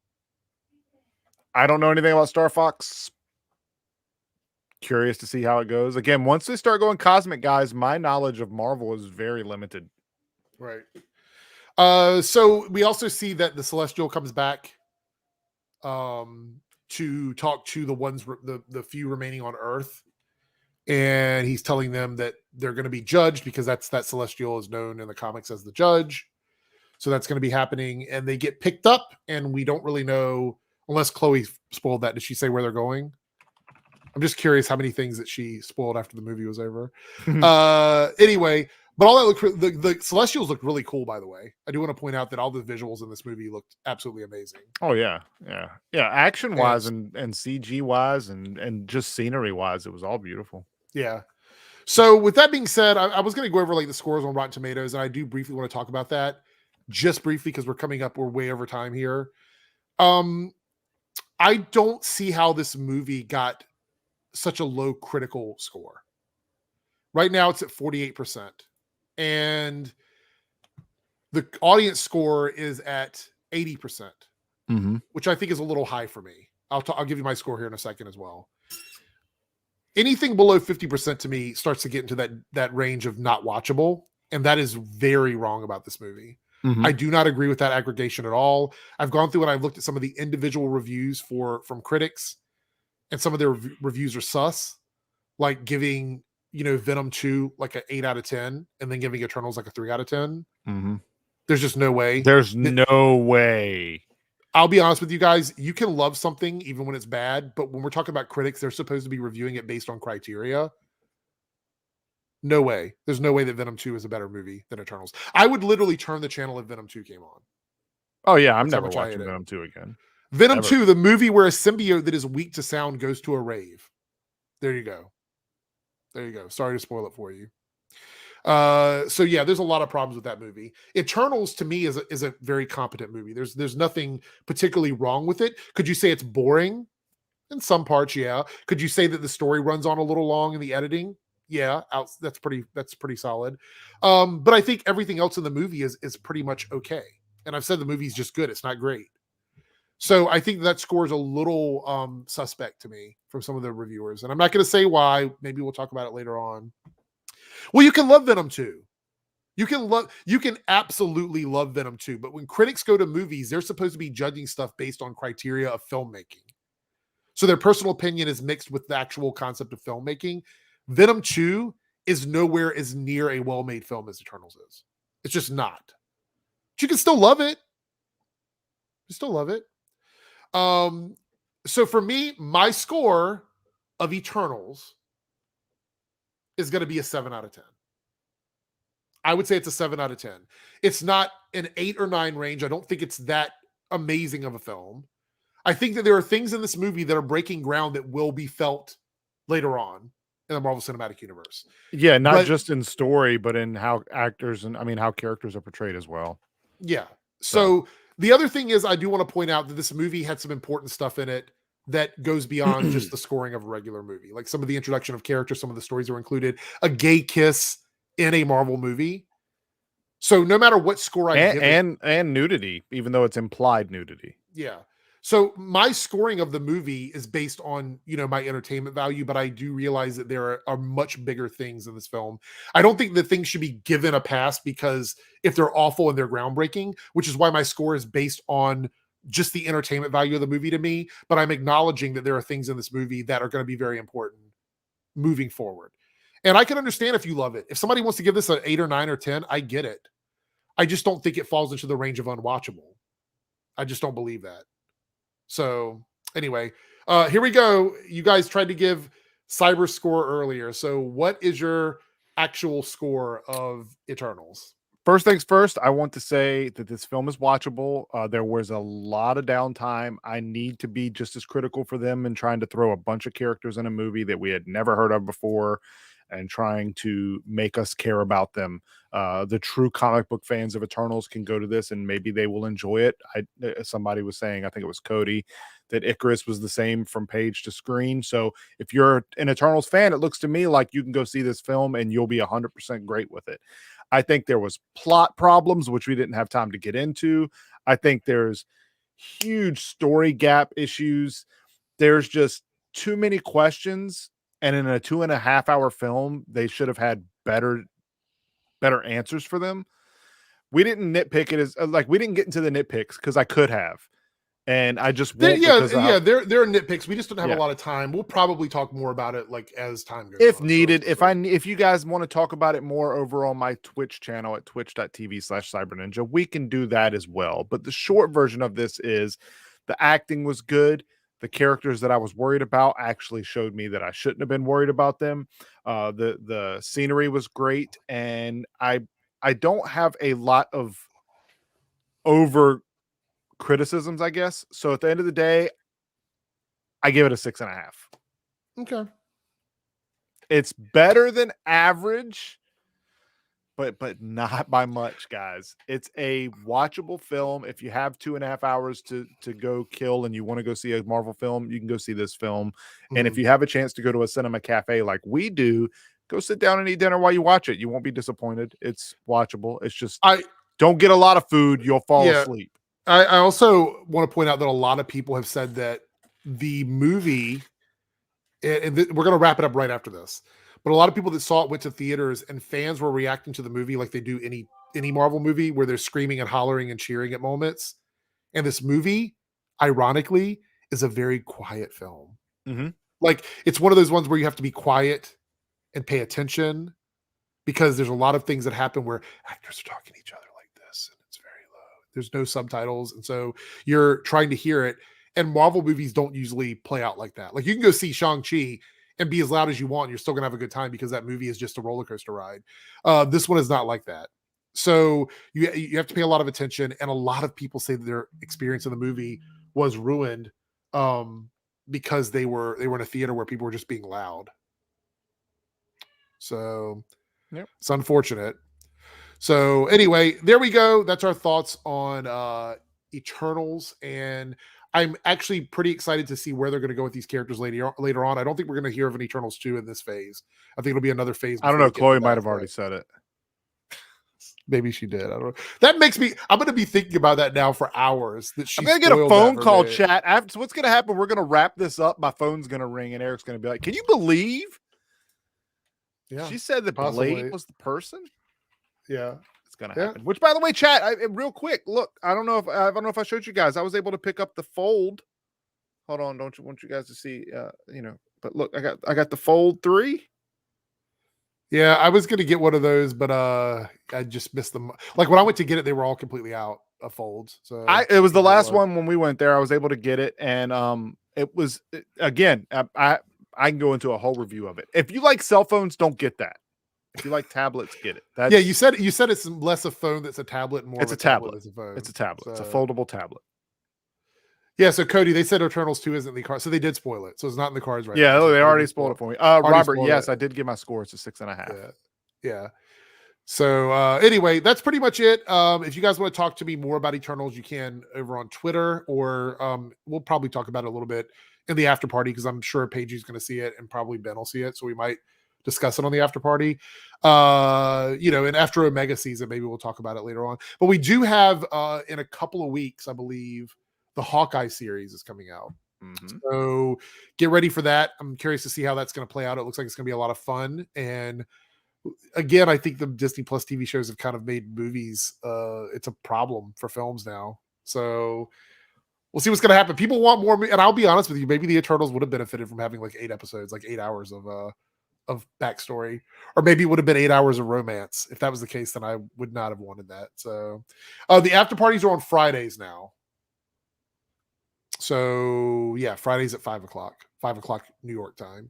S2: I don't know anything about Star Fox. Curious to see how it goes. Again, once they start going cosmic, guys, my knowledge of Marvel is very limited.
S1: Right. So we also see that the Celestial comes back to talk to the ones, the few remaining on Earth. And he's telling them that they're going to be judged because that Celestial is known in the comics as the Judge. So that's going to be happening. And they get picked up, and we don't really know, unless Chloe spoiled that. Did she say where they're going? I'm just curious how many things that she spoiled after the movie was over. Anyway, but all that the Celestials look really cool, by the way. I do want to point out that all the visuals in this movie looked absolutely amazing.
S2: Oh yeah. Action wise and CG wise and just scenery wise, it was all beautiful.
S1: Yeah. So with that being said, I was going to go over like the scores on Rotten Tomatoes, and I do briefly want to talk about that, just briefly, because we're way over time here. I don't see how this movie got such a low critical score. Right now it's at 48%. And the audience score is at 80%, which I think is a little high for me. I'll give you my score here in a second as well. anything below 50% to me starts to get into that range of not watchable, and that is very wrong about this movie. I do not agree with that aggregation at all. I've gone through and I've looked at some of the individual reviews from critics, and some of their reviews are sus, like giving Venom 2 like an 8 out of 10, and then giving Eternals like a 3 out of 10. There's just no way.
S2: There's no way.
S1: I'll be honest with you guys. You can love something even when it's bad, but when we're talking about critics, they're supposed to be reviewing it based on criteria. No way. There's no way that Venom 2 is a better movie than Eternals. I would literally turn the channel if Venom 2 came on.
S2: Oh, yeah. I'm never watching Venom 2 again.
S1: Venom 2, the movie where a symbiote that is weak to sound goes to a rave. There you go. There you go. Sorry to spoil it for you. So yeah, there's a lot of problems with that movie. Eternals to me is a very competent movie. There's nothing particularly wrong with it. Could you say it's boring? In some parts, yeah. Could you say that the story runs on a little long in the editing? Yeah, that's pretty solid. But I think everything else in the movie is pretty much okay. And I've said the movie's just good. It's not great. So I think that score is a little suspect to me from some of the reviewers. And I'm not going to say why. Maybe we'll talk about it later on. Well, you can love Venom 2. You can absolutely love Venom 2. But when critics go to movies, they're supposed to be judging stuff based on criteria of filmmaking. So their personal opinion is mixed with the actual concept of filmmaking. Venom 2 is nowhere as near a well-made film as Eternals is. It's just not. But you can still love it. You still love it. So for me, my score of Eternals is going to be a 7 out of 10. I would say it's a 7 out of 10. It's not an 8 or 9 range. I don't think it's that amazing of a film. I think that there are things in this movie that are breaking ground that will be felt later on in the Marvel Cinematic Universe.
S2: Yeah, not just in story, but in how actors how characters are portrayed as well.
S1: Yeah. So the other thing is, I do want to point out that this movie had some important stuff in it that goes beyond just the scoring of a regular movie. Like some of the introduction of characters, some of the stories were included. A gay kiss in a Marvel movie. So no matter what score I give it,
S2: and nudity, even though it's implied nudity.
S1: Yeah. So my scoring of the movie is based on, my entertainment value, but I do realize that there are much bigger things in this film. I don't think that things should be given a pass because if they're awful and they're groundbreaking, which is why my score is based on just the entertainment value of the movie to me. But I'm acknowledging that there are things in this movie that are going to be very important moving forward. And I can understand if you love it. If somebody wants to give this an 8 or 9 or 10, I get it. I just don't think it falls into the range of unwatchable. I just don't believe that. So anyway, here we go. You guys tried to give Cyber score earlier. So what is your actual score of Eternals?
S2: First things first, I want to say that this film is watchable. There was a lot of downtime. I need to be just as critical for them in trying to throw a bunch of characters in a movie that we had never heard of before and trying to make us care about them. The true comic book fans of Eternals can go to this and maybe they will enjoy it. Somebody was saying, I think it was Cody, that Ikaris was the same from page to screen. So if you're an Eternals fan, it looks to me like you can go see this film and you'll be 100% great with it. I think there was plot problems, which we didn't have time to get into. I think there's huge story gap issues. There's just too many questions. And in a 2.5 hour film, they should have had better answers for them. We didn't nitpick it as we didn't get into the nitpicks because I could have. And I just won't.
S1: There are nitpicks. We just don't have a lot of time. We'll probably talk more about it as time goes
S2: if
S1: on.
S2: needed. If you guys want to talk about it more over on my Twitch channel at twitch.tv/cyberninja, we can do that as well. But the short version of this is the acting was good. The characters that I was worried about actually showed me that I shouldn't have been worried about them. The scenery was great, and I don't have a lot of over criticisms, I guess. So at the end of the day, I give it a 6.5.
S1: Okay.
S2: It's better than average, but not by much, guys. It's a watchable film. If you have 2.5 hours to go kill and you want to go see a Marvel film, you can go see this film. Mm-hmm. And if you have a chance to go to a cinema cafe like we do, go sit down and eat dinner while you watch it. You won't be disappointed. It's watchable. It's just don't get a lot of food. You'll fall asleep.
S1: I also want to point out that a lot of people have said that the movie we're going to wrap it up right after this. But a lot of people that saw it went to theaters, and fans were reacting to the movie like they do any Marvel movie, where they're screaming and hollering and cheering at moments. And this movie, ironically, is a very quiet film.
S2: Mm-hmm.
S1: Like, it's one of those ones where you have to be quiet and pay attention, because there's a lot of things that happen where actors are talking to each other like this, and it's very low. There's no subtitles, and so you're trying to hear it. And Marvel movies don't usually play out like that. Like, you can go see Shang-Chi and be as loud as you want, and you're still gonna have a good time, because that movie is just a roller coaster ride. This one is not like that. So you have to pay a lot of attention, and a lot of people say that their experience in the movie was ruined because they were in a theater where people were just being loud. So
S2: yep.
S1: It's unfortunate. So anyway, there we go. That's our thoughts on Eternals, and I'm actually pretty excited to see where they're going to go with these characters later on. I don't think we're going to hear of an Eternals 2 in this phase. I think it'll be another phase.
S2: I don't know. Chloe might have already said it.
S1: Maybe she did. I don't know. That makes me. I'm going to be thinking about that now for hours. That
S2: I'm going to get a phone call, chat. After, so what's going to happen? We're going to wrap this up. My phone's going to ring, and Eric's going to be like, "Can you believe?" Yeah, she said that Blade was the person.
S1: Yeah,
S2: it's gonna happen. Which, by the way, chat, real quick, look, I don't know if I showed you guys. I was able to pick up the Fold. Hold on, don't you want you guys to see? But look, I got the Fold 3.
S1: Yeah, I was gonna get one of those, but I just missed them. Like, when I went to get it, they were all completely out of folds. So
S2: it was the last one when we went there. I was able to get it, and it was again. I can go into a whole review of it. If you like cell phones, don't get that. If you like tablets, get it.
S1: Yeah, you said it's less a phone that's a tablet, and more
S2: it's
S1: of
S2: a tablet.
S1: As a phone.
S2: It's a tablet.
S1: So,
S2: it's a foldable tablet.
S1: Yeah, so Cody, they said Eternals 2 isn't in the car, so they did spoil it. So it's not in the cards right
S2: now.
S1: Yeah,
S2: they already spoiled it for me. Robert, yes, I did get my score. It's a 6.5.
S1: Yeah. So anyway, that's pretty much it. If you guys want to talk to me more about Eternals, you can over on Twitter, or we'll probably talk about it a little bit in the after party, because I'm sure Paige's going to see it, and probably Ben will see it, so we might discuss it on the after party. And after Omega season, maybe we'll talk about it later on. But we do have in a couple of weeks, I believe, the Hawkeye series is coming out.
S2: Mm-hmm.
S1: So get ready for that. I'm curious to see how that's going to play out. It looks like it's going to be a lot of fun. And again, I think the Disney Plus TV shows have kind of made movies. It's a problem for films now. So we'll see what's going to happen. People want more. And I'll be honest with you, maybe the Eternals would have benefited from having like 8 episodes, like 8 hours of backstory, or maybe it would have been 8 hours of romance. If that was the case, then I would not have wanted that. So the after parties are on Fridays now. So yeah, Fridays at 5:00 New York time.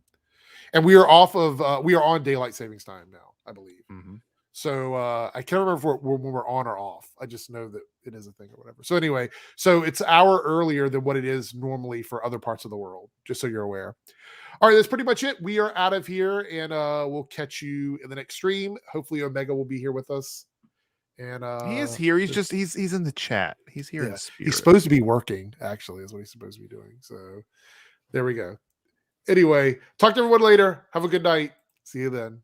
S1: And we are on daylight savings time now, I believe.
S2: Mm-hmm.
S1: So I can't remember when we're on or off. I just know that it is a thing or whatever. So anyway, so it's an hour earlier than what it is normally for other parts of the world, just so you're aware. All right, that's pretty much it. We are out of here, and we'll catch you in the next stream. Hopefully Omega will be here with us. And
S2: he is here. He's in the chat. He's here in spirit.
S1: He's supposed to be working, actually, is what he's supposed to be doing. So there we go. Anyway, talk to everyone later. Have a good night. See you then.